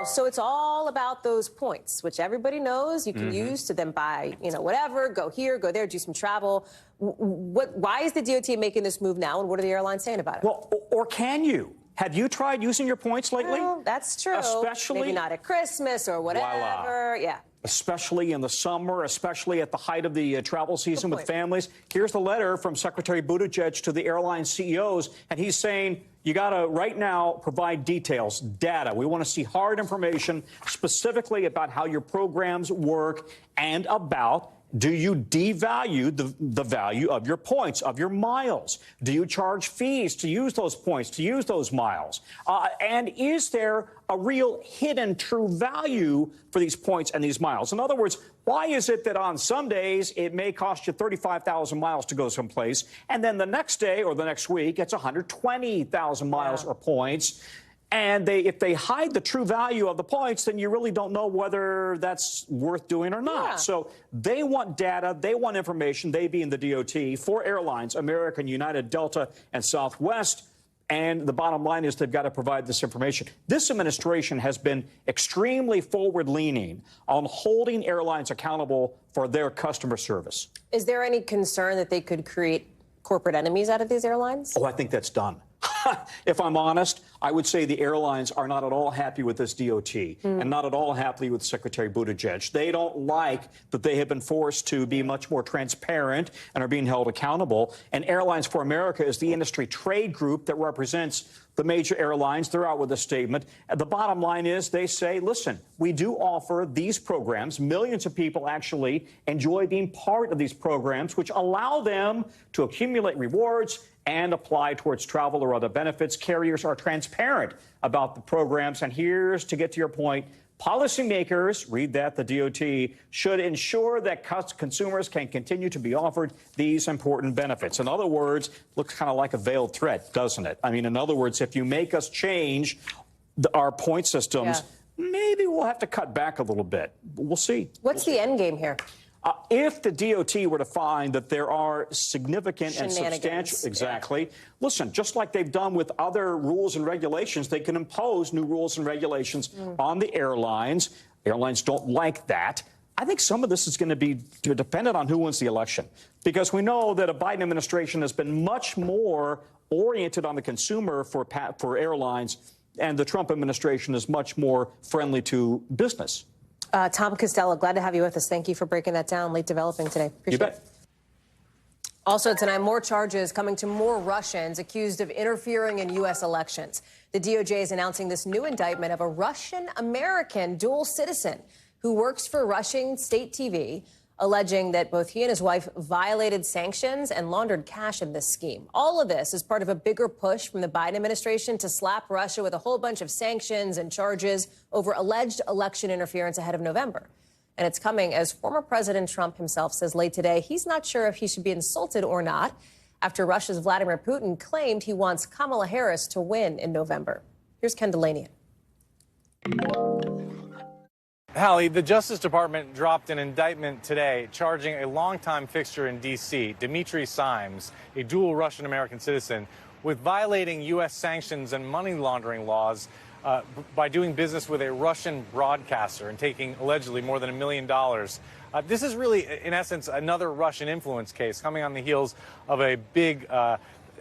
So it's all about those points, which everybody knows you can use to then buy, you know, whatever, go here, go there, do some travel. Why is the DOT making this move now, and what are the airlines saying about it? Well, or can you? Have you tried using your points lately? Well, that's true. Especially, maybe not at Christmas or whatever. Voila. Especially in the summer, especially at the height of the travel season with families. Here's the letter from Secretary Buttigieg to the airline CEOs, and he's saying you got to right now provide details, data. We want to see hard information specifically about how your programs work and about do you devalue the value of your points, of your miles? Do you charge fees to use those points, to use those miles? And is there a real hidden true value for these points and these miles? In other words, why is it that on some days it may cost you 35,000 miles to go someplace, and then the next day or the next week it's 120,000 miles or points? And if they hide the true value of the points, then you really don't know whether that's worth doing or not. So they want data, they want information, they being the DOT, for airlines, American, United, Delta, and Southwest. And the bottom line is they've got to provide this information. This administration has been extremely forward-leaning on holding airlines accountable for their customer service. Is there any concern that they could create corporate enemies out of these airlines? Oh, I think that's done. If I'm honest, I would say the airlines are not at all happy with this DOT and not at all happy with Secretary Buttigieg. They don't like that they have been forced to be much more transparent and are being held accountable. And Airlines for America is the industry trade group that represents the major airlines. They're out with a statement. And the bottom line is they say, listen, we do offer these programs. Millions of people actually enjoy being part of these programs, which allow them to accumulate rewards and apply towards travel or other benefits. Carriers are transparent about the programs. And here's to get to your point. Policymakers, read that, the DOT, should ensure that consumers can continue to be offered these important benefits. In other words, looks kind of like a veiled threat, doesn't it? I mean, in other words, if you make us change our point systems, maybe we'll have to cut back a little bit. We'll see. What's the end game here? If the DOT were to find that there are significant and substantial, listen, just like they've done with other rules and regulations, they can impose new rules and regulations on the airlines. Airlines don't like that. I think some of this is going to be dependent on who wins the election, because we know that a Biden administration has been much more oriented on the consumer for airlines, and the Trump administration is much more friendly to business. Tom Costello, glad to have you with us. Thank you for breaking that down. Late developing today. Appreciate it. Also tonight, more charges coming to more Russians accused of interfering in U.S. elections. The DOJ is announcing this new indictment of a Russian-American dual citizen who works for Russian state TV, alleging that both he and his wife violated sanctions and laundered cash in this scheme. All of this is part of a bigger push from the Biden administration to slap Russia with a whole bunch of sanctions and charges over alleged election interference ahead of November. And it's coming as former President Trump himself says late today he's not sure if he should be insulted or not after Russia's Vladimir Putin claimed he wants Kamala Harris to win in November. Here's Ken Delanian. Hallie, the Justice Department dropped an indictment today charging a longtime fixture in D.C., Dmitry Simes, a dual Russian-American citizen, with violating U.S. sanctions and money laundering laws by doing business with a Russian broadcaster and taking allegedly more than $1 million. This is really, in essence, another Russian influence case coming on the heels of a big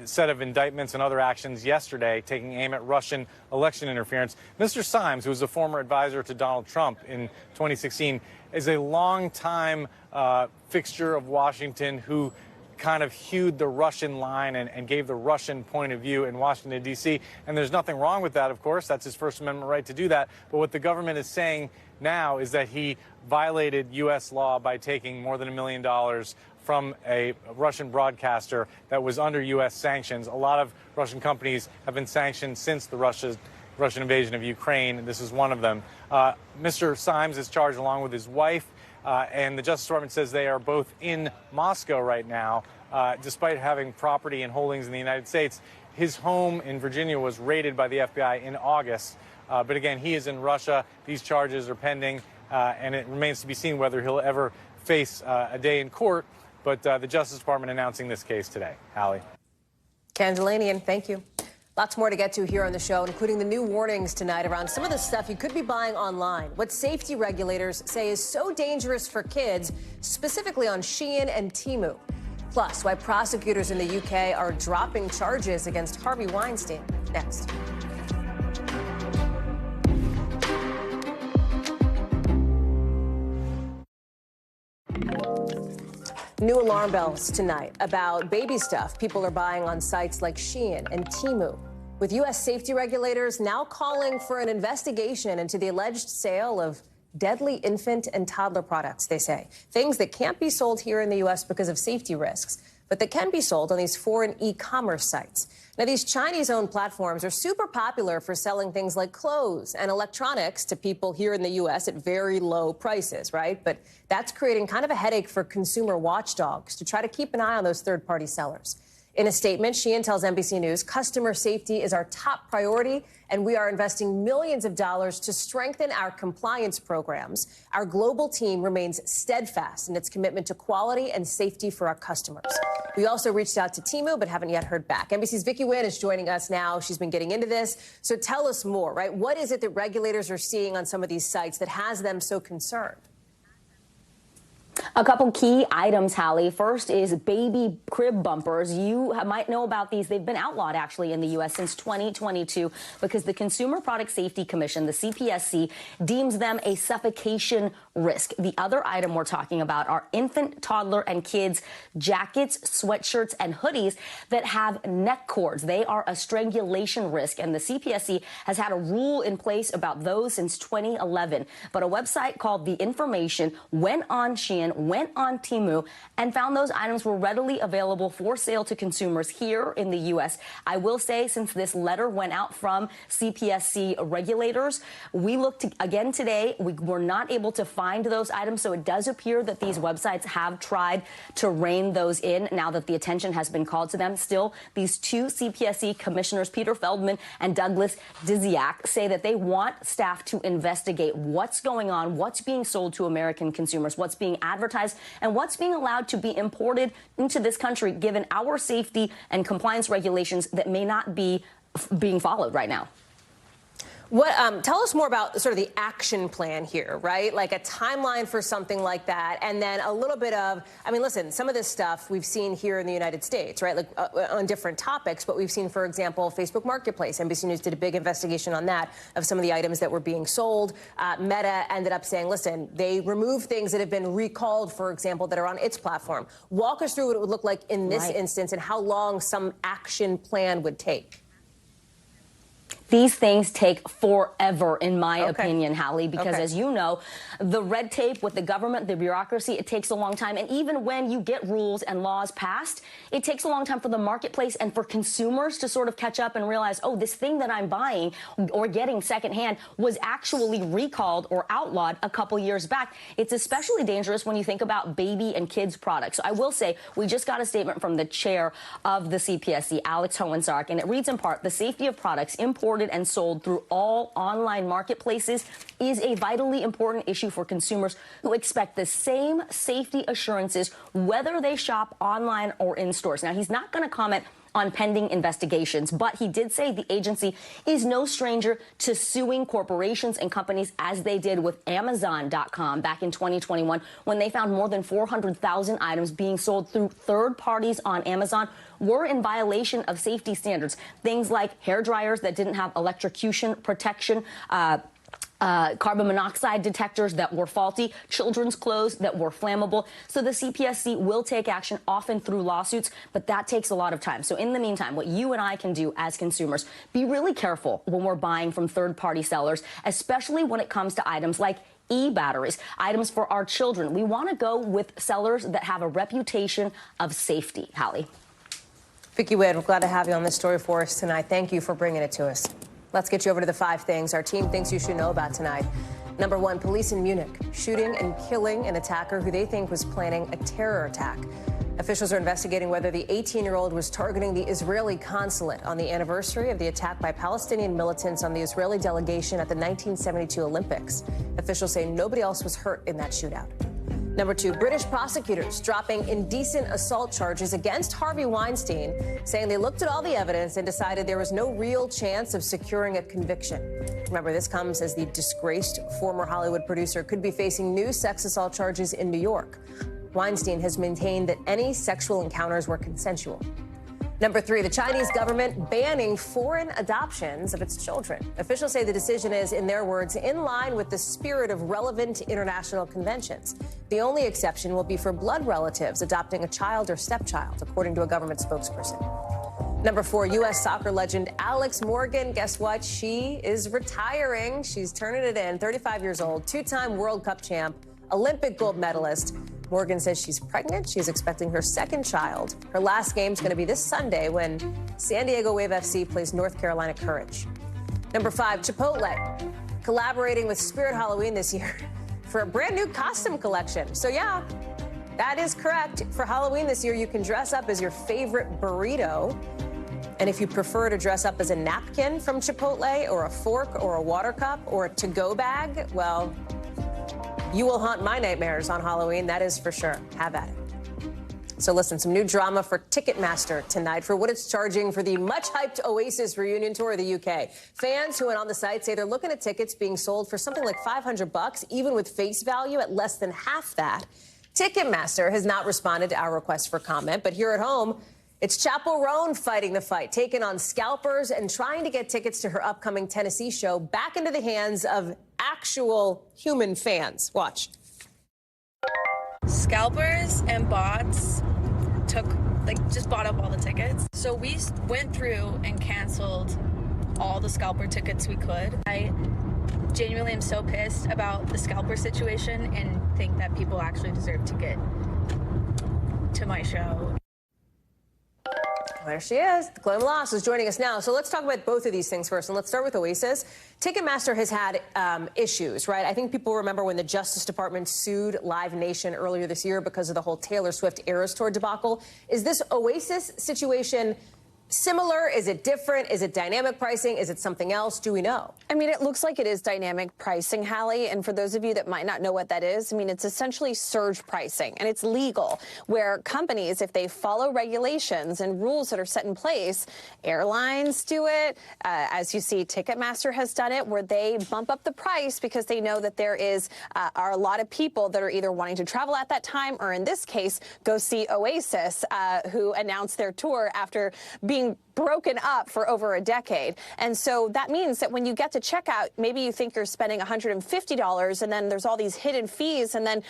set of indictments and other actions yesterday taking aim at Russian election interference. Mr. Simes, who was a former advisor to Donald Trump in 2016, is a longtime fixture of Washington who kind of hewed the Russian line and gave the Russian point of view in Washington, D.C. And there's nothing wrong with that, of course. That's his First Amendment right to do that. But what the government is saying now is that he violated U.S. law by taking more than $1 million from a Russian broadcaster that was under U.S. sanctions. A lot of Russian companies have been sanctioned since the Russian invasion of Ukraine, and this is one of them. Mr. Simes is charged along with his wife, and the Justice Department says they are both in Moscow right now, despite having property and holdings in the United States. His home in Virginia was raided by the FBI in August. But again, he is in Russia. These charges are pending, and it remains to be seen whether he'll ever face a day in court. But the Justice Department announcing this case today. Hallie. Ken Delanian, thank you. Lots more to get to here on the show, including the new warnings tonight around some of the stuff you could be buying online. What safety regulators say is so dangerous for kids, specifically on Shein and Temu. Plus, why prosecutors in the UK are dropping charges against Harvey Weinstein. Next. New alarm bells tonight about baby stuff people are buying on sites like Shein and Temu, with U.S. safety regulators now calling for an investigation into the alleged sale of deadly infant and toddler products, they say. Things that can't be sold here in the U.S. because of safety risks, but that can be sold on these foreign e-commerce sites. Now, these Chinese-owned platforms are super popular for selling things like clothes and electronics to people here in the U.S. at very low prices, right? But that's creating kind of a headache for consumer watchdogs to try to keep an eye on those third-party sellers. In a statement, Shein tells NBC News customer safety is our top priority, and we are investing millions of dollars to strengthen our compliance programs. Our global team remains steadfast in its commitment to quality and safety for our customers. We also reached out to Temu, but haven't yet heard back. NBC's Vicky Nguyen is joining us now. She's been getting into this. So tell us more, right? What is it that regulators are seeing on some of these sites that has them so concerned? A couple key items, Hallie. First is baby crib bumpers. You might know about these. They've been outlawed, actually, in the U.S. since 2022 because the Consumer Product Safety Commission, the CPSC, deems them a suffocation risk. The other item we're talking about are infant, toddler, and kids jackets, sweatshirts, and hoodies that have neck cords. They are a strangulation risk, and the CPSC has had a rule in place about those since 2011. But a website called The Information went on Shein, went on Temu, and found those items were readily available for sale to consumers here in the U.S. I will say, since this letter went out from CPSC regulators, we looked again today. We were not able to find those items, so it does appear that these websites have tried to rein those in now that the attention has been called to them. Still, these two CPSC commissioners, Peter Feldman and Douglas Dziak, say that they want staff to investigate what's going on, what's being sold to American consumers, what's being advertised, and what's being allowed to be imported into this country, given our safety and compliance regulations that may not be being followed right now. Tell us more about sort of the action plan here, right? Like a timeline for something like that, and then a little bit of, I mean, listen, some of this stuff we've seen here in the United States, right? Like on different topics, but we've seen, for example, Facebook Marketplace. NBC News did a big investigation on that, of some of the items that were being sold. Meta ended up saying, listen, they removed things that have been recalled, for example, that are on its platform. Walk us through what it would look like in this instance and how long some action plan would take. These things take forever, in my opinion, Hallie, because as you know, the red tape with the government, the bureaucracy, it takes a long time. And even when you get rules and laws passed, it takes a long time for the marketplace and for consumers to sort of catch up and realize, oh, this thing that I'm buying or getting secondhand was actually recalled or outlawed a couple years back. It's especially dangerous when you think about baby and kids products. So I will say, we just got a statement from the chair of the CPSC, Alex Hohensark, and it reads in part, the safety of products imported and sold through all online marketplaces is a vitally important issue for consumers who expect the same safety assurances whether they shop online or in stores. Now, he's not going to comment on pending investigations, but he did say the agency is no stranger to suing corporations and companies, as they did with Amazon.com back in 2021 when they found more than 400,000 items being sold through third parties on Amazon were in violation of safety standards. Things like hair dryers that didn't have electrocution protection, carbon monoxide detectors that were faulty, children's clothes that were flammable. So the CPSC will take action, often through lawsuits, but that takes a lot of time. So in the meantime, what you and I can do as consumers, be really careful when we're buying from third-party sellers, especially when it comes to items like e-batteries, items for our children. We want to go with sellers that have a reputation of safety. Hallie. Vicki Wade, we're glad to have you on this story for us tonight. Thank you for bringing it to us. Let's get you over to the 5 things our team thinks you should know about tonight. Number 1, police in Munich shooting and killing an attacker who they think was planning a terror attack. Officials are investigating whether the 18-year-old was targeting the Israeli consulate on the anniversary of the attack by Palestinian militants on the Israeli delegation at the 1972 Olympics. Officials say nobody else was hurt in that shootout. Number 2, British prosecutors dropping indecent assault charges against Harvey Weinstein, saying they looked at all the evidence and decided there was no real chance of securing a conviction. Remember, this comes as the disgraced former Hollywood producer could be facing new sex assault charges in New York. Weinstein has maintained that any sexual encounters were consensual. Number 3, the Chinese government banning foreign adoptions of its children. Officials say the decision is, in their words, in line with the spirit of relevant international conventions. The only exception will be for blood relatives adopting a child or stepchild, according to a government spokesperson. Number 4, U.S. soccer legend Alex Morgan. Guess what? She is retiring. She's turning it in. 35 years old, 2-time World Cup champ, Olympic gold medalist. Morgan says she's pregnant. She's expecting her second child. Her last game is going to be this Sunday when San Diego Wave FC plays North Carolina Courage. Number 5, Chipotle collaborating with Spirit Halloween this year for a brand new costume collection. So yeah, that is correct. For Halloween this year, you can dress up as your favorite burrito. And if you prefer to dress up as a napkin from Chipotle or a fork or a water cup or a to-go bag, well, you will haunt my nightmares on Halloween, that is for sure. Have at it. So listen, some new drama for Ticketmaster tonight for what it's charging for the much-hyped Oasis reunion tour of the UK. Fans who went on the site say they're looking at tickets being sold for something like $500, even with face value at less than half that. Ticketmaster has not responded to our request for comment, but here at home, it's Chapel Roan fighting the fight, taking on scalpers and trying to get tickets to her upcoming Tennessee show back into the hands of actual human fans. Watch. Scalpers and bots just bought up all the tickets. So we went through and canceled all the scalper tickets we could. I genuinely am so pissed about the scalper situation and think that people actually deserve to get to my show. There she is. Chloe Molas is joining us now. So let's talk about both of these things first. And let's start with Oasis. Ticketmaster has had issues, right? I think people remember when the Justice Department sued Live Nation earlier this year because of the whole Taylor Swift Eras Tour debacle. Is this Oasis situation similar? Is it different? Is it dynamic pricing? Is it something else? Do we know? I mean, it looks like it is dynamic pricing, Hallie. And for those of you that might not know what that is, I mean, it's essentially surge pricing, and it's legal, where companies, if they follow regulations and rules that are set in place, airlines do it. As you see, Ticketmaster has done it, where they bump up the price because they know that there are a lot of people that are either wanting to travel at that time, or in this case, go see Oasis, who announced their tour after being broken up for over a decade. And so that means that when you get to checkout, maybe you think you're spending $150, and then there's all these hidden fees, and then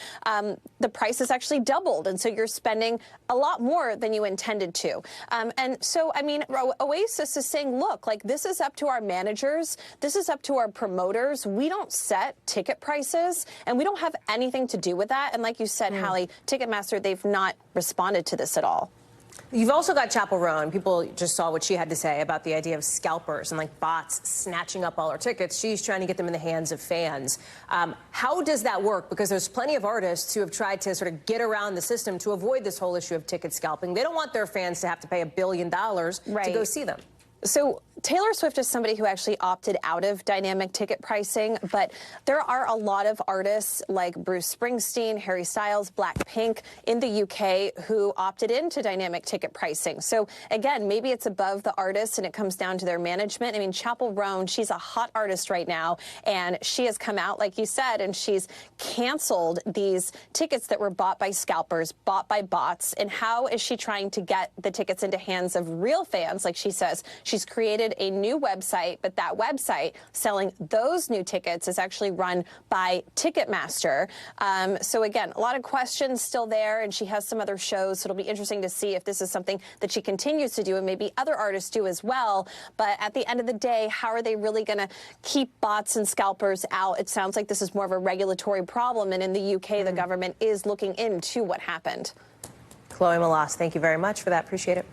the price is actually doubled. And so you're spending a lot more than you intended to. And so, I mean, Oasis is saying, look, like, this is up to our managers. This is up to our promoters. We don't set ticket prices, and we don't have anything to do with that. And like you said, Hallie, Ticketmaster, they've not responded to this at all. You've also got Chapel Roan. People just saw what she had to say about the idea of scalpers and like bots snatching up all her tickets. She's trying to get them in the hands of fans. How does that work? Because there's plenty of artists who have tried to sort of get around the system to avoid this whole issue of ticket scalping. They don't want their fans to have to pay $1 billion to go see them. So Taylor Swift is somebody who actually opted out of dynamic ticket pricing, but there are a lot of artists like Bruce Springsteen, Harry Styles, Blackpink in the UK who opted into dynamic ticket pricing. So again, maybe it's above the artists and it comes down to their management. I mean, Chapel Roan, she's a hot artist right now, and she has come out, like you said, and she's canceled these tickets that were bought by scalpers, bought by bots. And how is she trying to get the tickets into hands of real fans? Like she says, she's created a new website, but that website selling those new tickets is actually run by Ticketmaster. So again, a lot of questions still there, and she has some other shows, so it'll be interesting to see if this is something that she continues to do, and maybe other artists do as well. But at the end of the day, how are they really going to keep bots and scalpers out? It sounds like this is more of a regulatory problem, and in the UK, the government is looking into what happened. Chloe Malas, thank you very much for that. Appreciate it.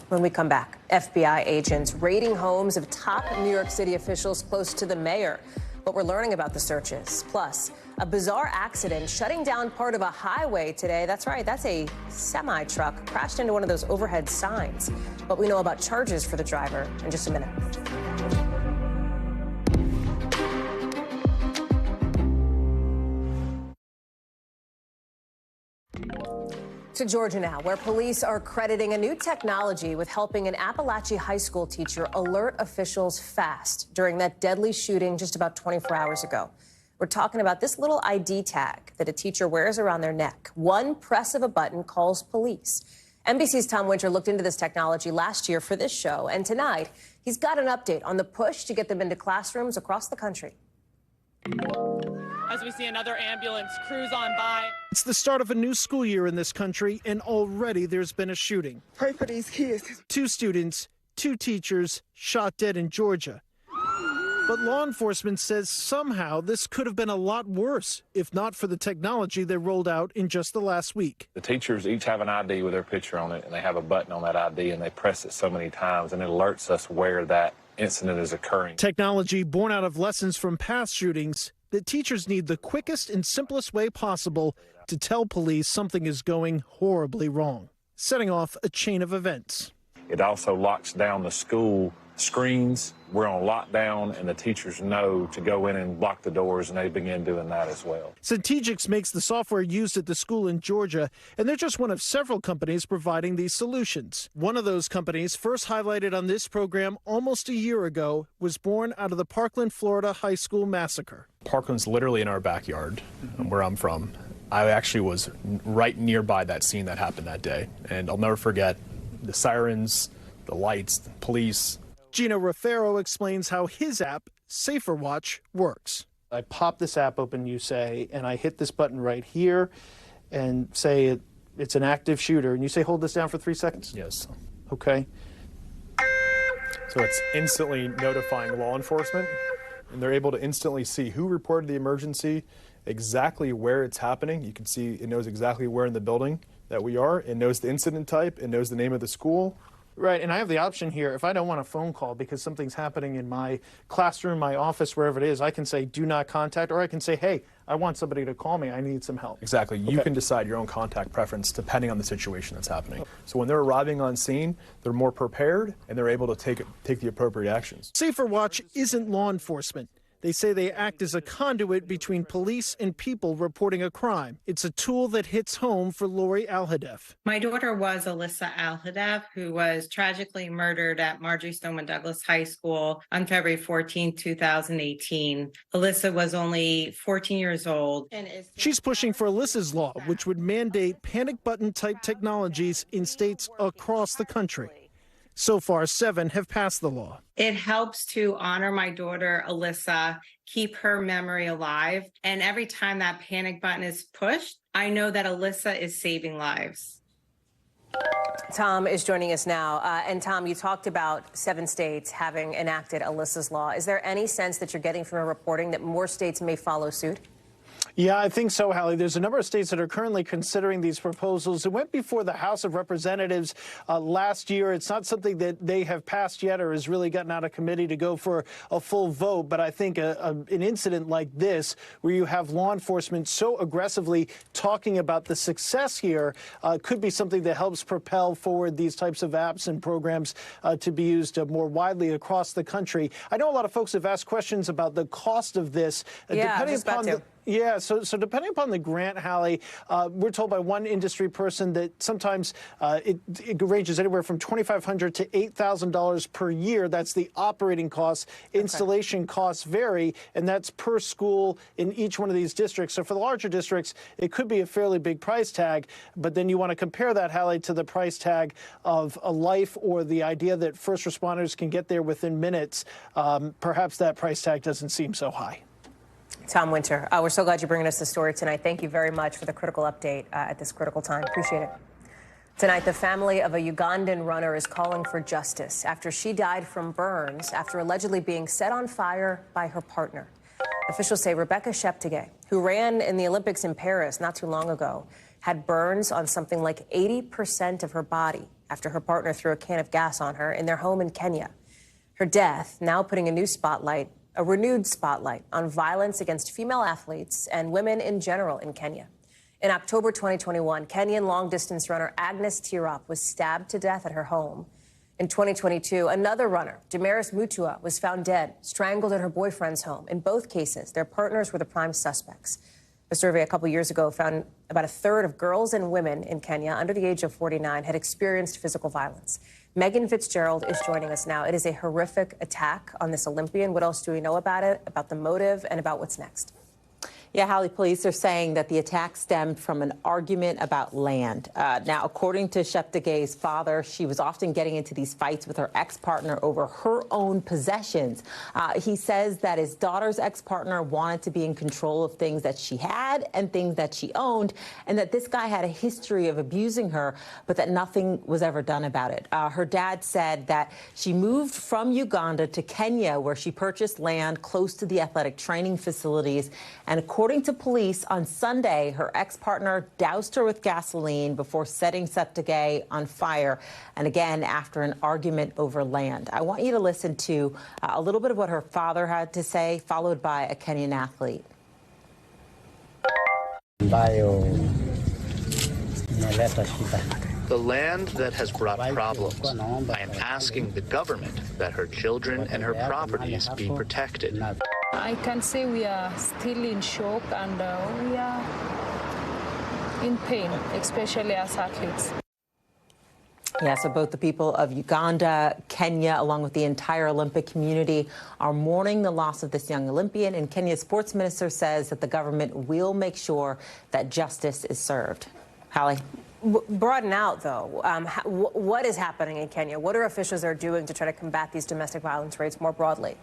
When we come back, FBI agents raiding homes of top New York City officials close to the mayor. What we're learning about the searches. Plus, a bizarre accident shutting down part of a highway today. That's right, that's a semi-truck crashed into one of those overhead signs. What we know about charges for the driver in just a minute. To Georgia now, where police are crediting a new technology with helping an Appalachia high school teacher alert officials fast during that deadly shooting just about 24 hours ago. We're talking about this little ID tag that a teacher wears around their neck. One press of a button calls police. NBC's Tom Winter looked into this technology last year for this show, and tonight he's got an update on the push to get them into classrooms across the country. As we see another ambulance cruise on by. It's the start of a new school year in this country, and already there's been a shooting. Pray for these kids. 2 students, 2 teachers shot dead in Georgia. But law enforcement says somehow this could have been a lot worse, if not for the technology they rolled out in just the last week. The teachers each have an ID with their picture on it, and they have a button on that ID, and they press it so many times, and it alerts us where that incident is occurring. Technology born out of lessons from past shootings that teachers need the quickest and simplest way possible to tell police something is going horribly wrong, setting off a chain of events. It also locks down the school screens. We're on lockdown, and the teachers know to go in and block the doors, and they begin doing that as well. Centegix makes the software used at the school in Georgia, and they're just one of several companies providing these solutions. One of those companies, first highlighted on this program almost a year ago, was born out of the Parkland, Florida high school massacre. Parkland's literally in our backyard, where I'm from. I actually was right nearby that scene that happened that day, and I'll never forget the sirens, the lights, the police. Gino Raffaero explains how his app, Safer Watch, works. I pop this app open, you say, and I hit this button right here and say it's an active shooter. And you say, hold this down for 3 seconds? Yes. Okay. So it's instantly notifying law enforcement, and they're able to instantly see who reported the emergency, exactly where it's happening. You can see it knows exactly where in the building that we are. It knows the incident type. It knows the name of the school. Right, and I have the option here, if I don't want a phone call because something's happening in my classroom, my office, wherever it is, I can say do not contact, or I can say, hey, I want somebody to call me, I need some help. Exactly. You can decide your own contact preference depending on the situation that's happening. So when they're arriving on scene, they're more prepared and they're able to take the appropriate actions. Safer Watch isn't law enforcement. They say they act as a conduit between police and people reporting a crime. It's a tool that hits home for Lori Alhadeff. My daughter was Alyssa Alhadeff, who was tragically murdered at Marjorie Stoneman Douglas High School on February 14, 2018. Alyssa was only 14 years old. She's pushing for Alyssa's law, which would mandate panic button type technologies in states across the country. So far, 7 have passed the law. It helps to honor my daughter, Alyssa, keep her memory alive. And every time that panic button is pushed, I know that Alyssa is saving lives. Tom is joining us now. And Tom, you talked about 7 states having enacted Alyssa's law. Is there any sense that you're getting from your reporting that more states may follow suit? Yeah, I think so, Hallie. There's a number of states that are currently considering these proposals. It went before the House of Representatives last year. It's not something that they have passed yet or has really gotten out of committee to go for a full vote. But I think an incident like this, where you have law enforcement so aggressively talking about the success here, could be something that helps propel forward these types of apps and programs to be used more widely across the country. I know a lot of folks have asked questions about the cost of this. Yeah, so depending upon the grant, Hallie, we're told by one industry person that sometimes it ranges anywhere from $2,500 to $8,000 per year. That's the operating costs. Installation costs vary, and that's per school in each one of these districts. So for the larger districts, it could be a fairly big price tag, but then you want to compare that, Hallie, to the price tag of a life or the idea that first responders can get there within minutes. Perhaps that price tag doesn't seem so high. Tom Winter, we're so glad you're bringing us the story tonight. Thank you very much for the critical update at this critical time. Appreciate it. Tonight, the family of a Ugandan runner is calling for justice after she died from burns after allegedly being set on fire by her partner. Officials say Rebecca Sept, who ran in the Olympics in Paris not too long ago, had burns on something like 80% of her body after her partner threw a can of gas on her in their home in Kenya. Her death now putting a renewed spotlight on violence against female athletes and women in general in Kenya. In October 2021, Kenyan long-distance runner Agnes Tirop was stabbed to death at her home. In 2022, another runner, Damaris Mutua, was found dead, strangled at her boyfriend's home. In both cases, their partners were the prime suspects. A survey a couple years ago found about a third of girls and women in Kenya under the age of 49 had experienced physical violence. Megan Fitzgerald is joining us now. It is a horrific attack on this Olympian. What else do we know about it, about the motive, and about what's next? Yeah, Hallie, police are saying that the attack stemmed from an argument about land. Now, according to Sept's father, she was often getting into these fights with her ex-partner over her own possessions. He says that his daughter's ex-partner wanted to be in control of things that she had and things that she owned, and that this guy had a history of abusing her, but that nothing was ever done about it. Her dad said that she moved from Uganda to Kenya, where she purchased land close to the athletic training facilities, and according to police, on Sunday, her ex-partner doused her with gasoline before setting Sept on fire, and again after an argument over land. I want you to listen to a little bit of what her father had to say, followed by a Kenyan athlete. The land that has brought problems. I am asking the government that her children and her properties be protected. I can say we are still in shock and we are in pain, especially as athletes. Yeah, so both the people of Uganda, Kenya, along with the entire Olympic community are mourning the loss of this young Olympian. And Kenya's sports minister says that the government will make sure that justice is served. Hallie? Broaden out, though. What is happening in Kenya? What are officials doing to try to combat these domestic violence rates more broadly?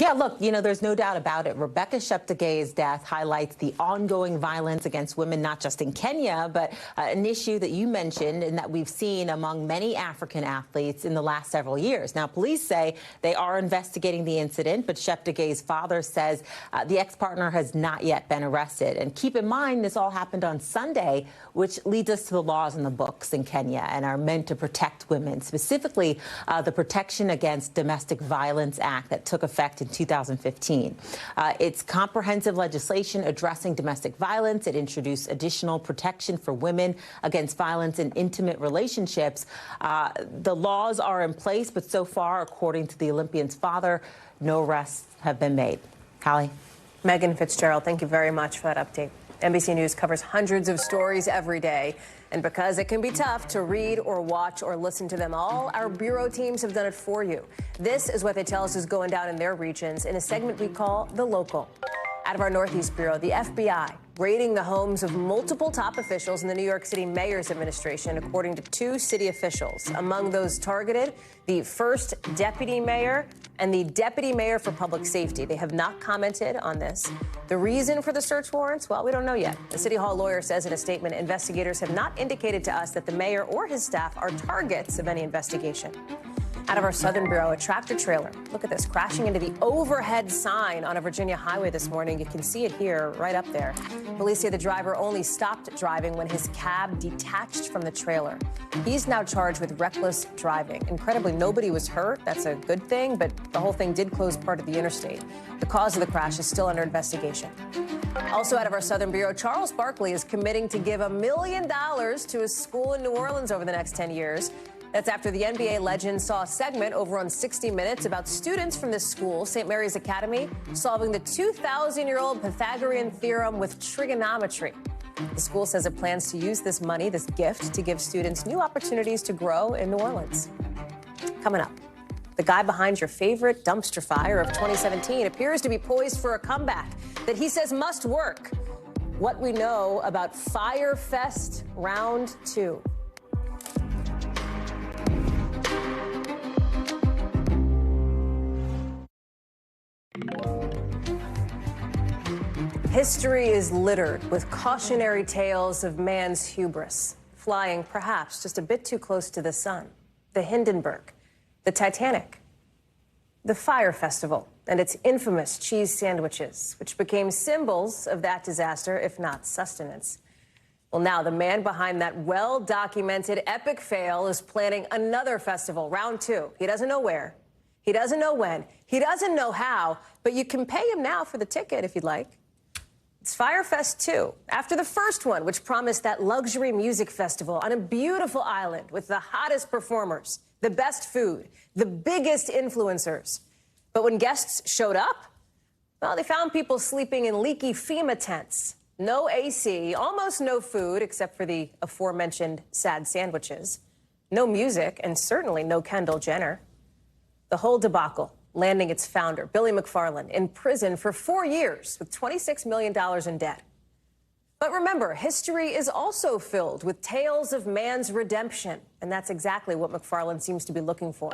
Yeah, look, there's no doubt about it. Rebecca Sheptagay's death highlights the ongoing violence against women, not just in Kenya, but an issue that you mentioned and that we've seen among many African athletes in the last several years. Now, police say they are investigating the incident, but Sheptagay's father says the ex-partner has not yet been arrested. And keep in mind, this all happened on Sunday, which leads us to the laws in the books in Kenya and are meant to protect women, specifically the Protection Against Domestic Violence Act that took effect in 2015. It's comprehensive legislation addressing domestic violence. It introduced additional protection for women against violence in intimate relationships. The laws are in place, but so far, according to the Olympian's father, no arrests have been made. Hallie? Megan Fitzgerald, thank you very much for that update. NBC News covers hundreds of stories every day. And because it can be tough to read or watch or listen to them all, our bureau teams have done it for you. This is what they tell us is going down in their regions in a segment we call The Local. Out of our Northeast Bureau, the FBI raiding the homes of multiple top officials in the New York City mayor's administration, according to 2 city officials. Among those targeted, the first deputy mayor and the deputy mayor for public safety. They have not commented on this. The reason for the search warrants? Well, we don't know yet. The City Hall lawyer says in a statement, investigators have not indicated to us that the mayor or his staff are targets of any investigation. Out of our Southern Bureau, a tractor trailer, look at this, crashing into the overhead sign on a Virginia highway this morning. You can see it here, right up there. Police say the driver only stopped driving when his cab detached from the trailer. He's now charged with reckless driving. Incredibly, nobody was hurt. That's a good thing, but the whole thing did close part of the interstate. The cause of the crash is still under investigation. Also out of our Southern Bureau, Charles Barkley is committing to give $1 million to a school in New Orleans over the next 10 years. That's after the NBA legend saw a segment over on 60 Minutes about students from this school, St. Mary's Academy, solving the 2,000-year-old Pythagorean theorem with trigonometry. The school says it plans to use this money, this gift, to give students new opportunities to grow in New Orleans. Coming up, the guy behind your favorite dumpster fire of 2017 appears to be poised for a comeback that he says must work. What we know about Fyre Fest Round 2. History is littered with cautionary tales of man's hubris, flying perhaps just a bit too close to the sun. The Hindenburg, the Titanic, the Fyre Festival, and its infamous cheese sandwiches, which became symbols of that disaster, if not sustenance. Well, now the man behind that well-documented epic fail is planning another festival, round 2. He doesn't know where, he doesn't know when, he doesn't know how, but you can pay him now for the ticket if you'd like. It's Fyre Fest 2, after the first one, which promised that luxury music festival on a beautiful island with the hottest performers, the best food, the biggest influencers. But when guests showed up, well, they found people sleeping in leaky FEMA tents. No AC, almost no food, except for the aforementioned sad sandwiches. No music, and certainly no Kendall Jenner. The whole debacle landing its founder, Billy McFarland, in prison for 4 years with $26 million in debt. But remember, history is also filled with tales of man's redemption, and that's exactly what McFarland seems to be looking for.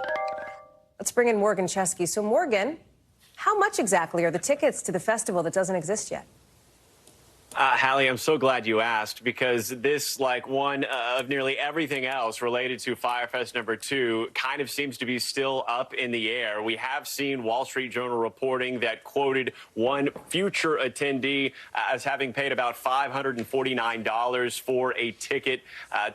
Let's bring in Morgan Chesky. So, Morgan, how much exactly are the tickets to the festival that doesn't exist yet? Hallie, I'm so glad you asked, because this, like one of nearly everything else related to Fyre Fest #2, kind of seems to be still up in the air. We have seen Wall Street Journal reporting that quoted one future attendee as having paid about $549 for a ticket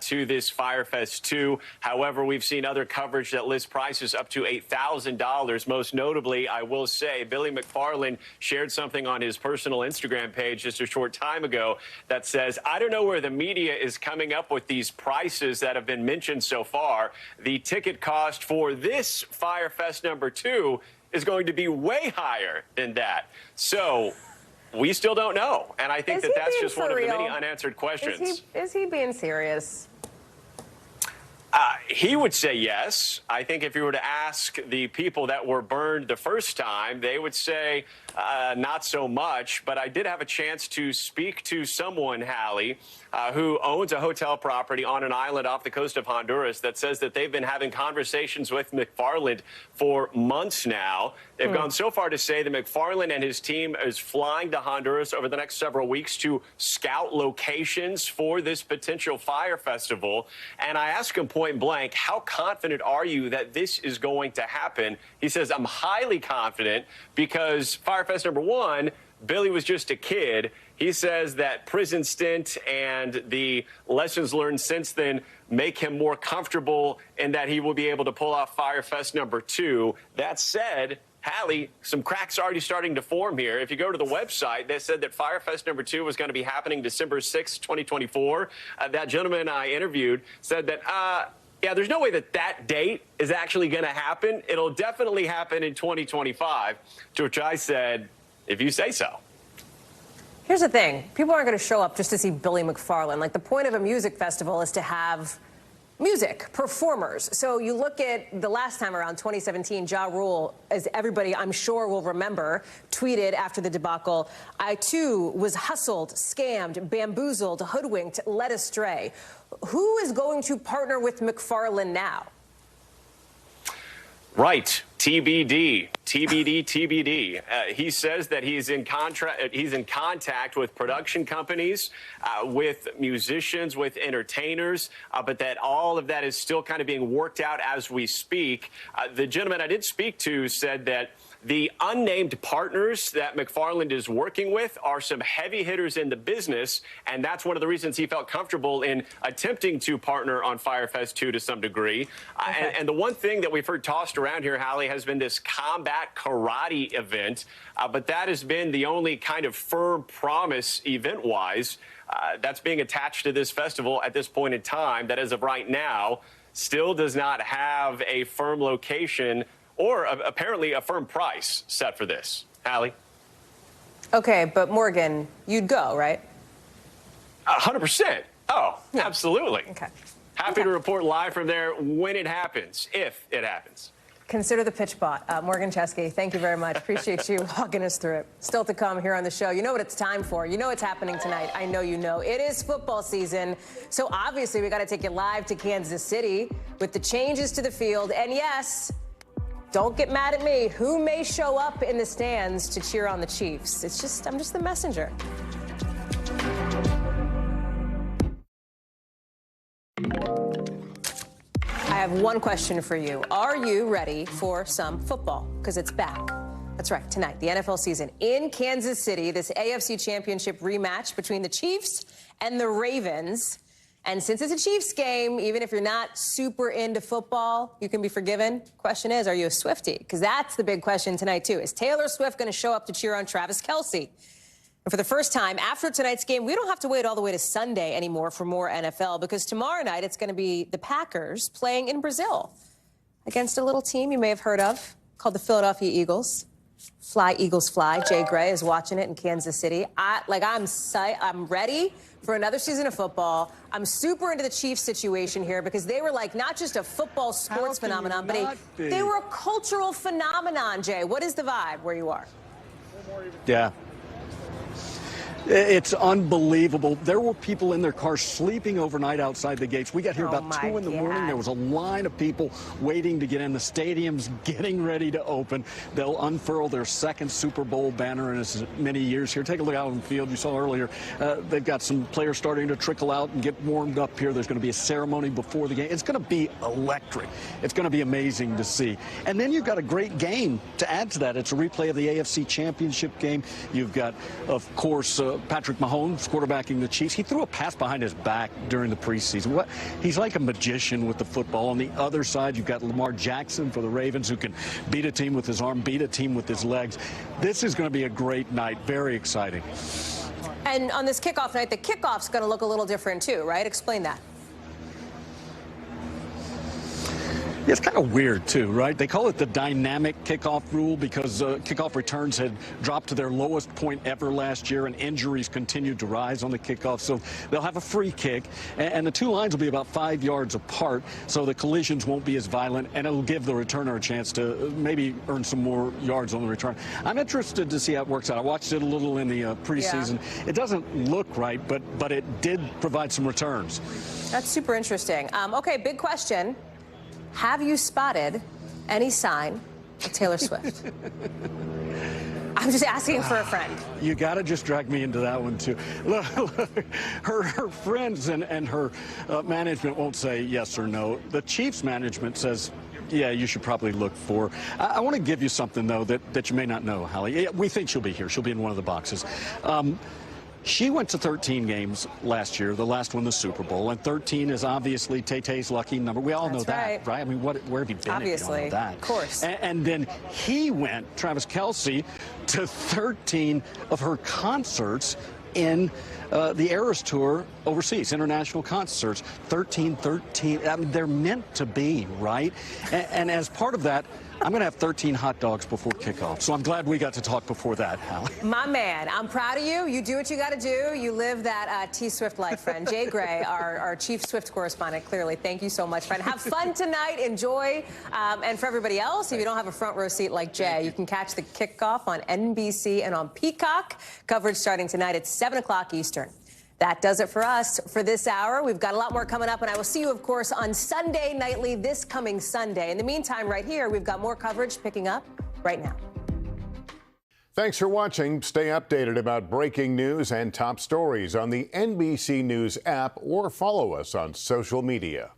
to this Fyre Fest 2. However, we've seen other coverage that lists prices up to $8,000. Most notably, I will say, Billy McFarland shared something on his personal Instagram page just a short time ago that says, I don't know where the media is coming up with these prices that have been mentioned so far. The ticket cost for this Fyre Fest #2 is going to be way higher than that. So we still don't know. And I think that that's just one of the many unanswered questions. Is he being serious? He would say yes. I think if you were to ask the people that were burned the first time, they would say, not so much. But I did have a chance to speak to someone, Hallie, who owns a hotel property on an island off the coast of Honduras that says that they've been having conversations with McFarland for months now. They've gone so far to say that McFarland and his team is flying to Honduras over the next several weeks to scout locations for this potential Fyre Festival. And I asked him point blank, how confident are you that this is going to happen? He says, I'm highly confident because Fyre Fest #1, Billy was just a kid. He says that prison stint and the lessons learned since then make him more comfortable and that he will be able to pull off Fyre Fest #2. That said, Hallie, some cracks already starting to form here. If you go to the website, they said that Fyre Fest #2 was going to be happening December 6, 2024. That gentleman I interviewed said that, yeah, there's no way that that date is actually going to happen. It'll definitely happen in 2025, to which I said, if you say so. Here's the thing. People aren't going to show up just to see Billy McFarland. Like, the point of a music festival is to have music, performers. So you look at the last time around, 2017, Ja Rule, as everybody I'm sure will remember, tweeted after the debacle, I too was hustled, scammed, bamboozled, hoodwinked, led astray. Who is going to partner with McFarland now? Right. TBD. TBD. TBD. He says that he's in contact with production companies, with musicians, with entertainers, but that all of that is still kind of being worked out as we speak. The gentleman I did speak to said that the unnamed partners that McFarland is working with are some heavy hitters in the business, and that's one of the reasons he felt comfortable in attempting to partner on Fyre Fest 2 to some degree. And the one thing that we've heard tossed around here, Hallie, has been this combat karate event, but that has been the only kind of firm promise event-wise that's being attached to this festival at this point in time that, as of right now, still does not have a firm location or apparently a firm price set for this. Hallie? Okay, but Morgan, you'd go, right? 100%. Oh, yeah. Absolutely. Okay. Happy to report live from there when it happens, if it happens. Consider the pitch bot. Morgan Chesky, thank you very much. Appreciate you walking us through it. Still to come here on the show. You know what it's time for. You know what's happening tonight. I know you know. It is football season. So obviously we got to take you live to Kansas City with the changes to the field. And yes, don't get mad at me. Who may show up in the stands to cheer on the Chiefs? I'm just the messenger. I have one question for you. Are you ready for some football? Because it's back. That's right, tonight, the NFL season in Kansas City, this AFC Championship rematch between the Chiefs and the Ravens. And since it's a Chiefs game, even if you're not super into football, you can be forgiven. Question is, are you a Swiftie? Because that's the big question tonight, too. Is Taylor Swift going to show up to cheer on Travis Kelce? And for the first time after tonight's game, we don't have to wait all the way to Sunday anymore for more NFL, because tomorrow night it's going to be the Packers playing in Brazil against a little team you may have heard of called the Philadelphia Eagles. Fly, Eagles, fly. Jay Gray is watching it in Kansas City. I'm ready for another season of football. I'm super into the Chiefs situation here because they were like not just a football sports phenomenon, but they were a cultural phenomenon, Jay. What is the vibe where you are? Yeah. It's unbelievable. There were people in their cars sleeping overnight outside the gates. We got here about 2 in the morning. There was a line of people waiting to get in. The stadium's getting ready to open. They'll unfurl their second Super Bowl banner in as many years here. Take a look out on the field. You saw earlier, they've got some players starting to trickle out and get warmed up here. There's going to be a ceremony before the game. It's going to be electric. It's going to be amazing to see. And then you've got a great game to add to that. It's a replay of the AFC Championship game. You've got, of course, Patrick Mahomes quarterbacking the Chiefs. He threw a pass behind his back during the preseason. He's like a magician with the football. On the other side, you've got Lamar Jackson for the Ravens, who can beat a team with his arm, beat a team with his legs. This is going to be a great night. Very exciting. And on this kickoff night, the kickoff's going to look a little different too, right? Explain that. It's kind of weird, too, right? They call it the dynamic kickoff rule because kickoff returns had dropped to their lowest point ever last year, and injuries continued to rise on the kickoff. So they'll have a free kick, and the two lines will be about 5 yards apart, so the collisions won't be as violent, and it'll give the returner a chance to maybe earn some more yards on the return. I'm interested to see how it works out. I watched it a little in the preseason. Yeah. It doesn't look right, but it did provide some returns. That's super interesting. Okay, big question. Have you spotted any sign of Taylor Swift? I'm just asking for a friend. You got to just drag me into that one, too. Look, her friends and her management won't say yes or no. The Chiefs management says, yeah, you should probably look for. I want to give you something, though, that you may not know, Hallie. We think she'll be here. She'll be in one of the boxes. She went to 13 games last year, the last one the Super Bowl, and 13 is obviously Tay-Tay's lucky number. We all know that, right? I mean, where have you been Obviously, if you don't know that? Of course. And then he went, Travis Kelce, to 13 of her concerts in the Eras Tour overseas, international concerts. 13. I mean, they're meant to be, right? And as part of that, I'm going to have 13 hot dogs before kickoff. So I'm glad we got to talk before that, Hallie. My man, I'm proud of you. You do what you got to do. You live that T-Swift life, friend. Jay Gray, our chief Swift correspondent, clearly. Thank you so much, friend. Have fun tonight. Enjoy. And for everybody else, if you don't have a front row seat like Jay, you can catch the kickoff on NBC and on Peacock. Coverage starting tonight at 7 o'clock Eastern. That does it for us for this hour. We've got a lot more coming up, and I will see you, of course, on Sunday Nightly this coming Sunday. In the meantime, right here, we've got more coverage picking up right now. Thanks for watching. Stay updated about breaking news and top stories on the NBC News app or follow us on social media.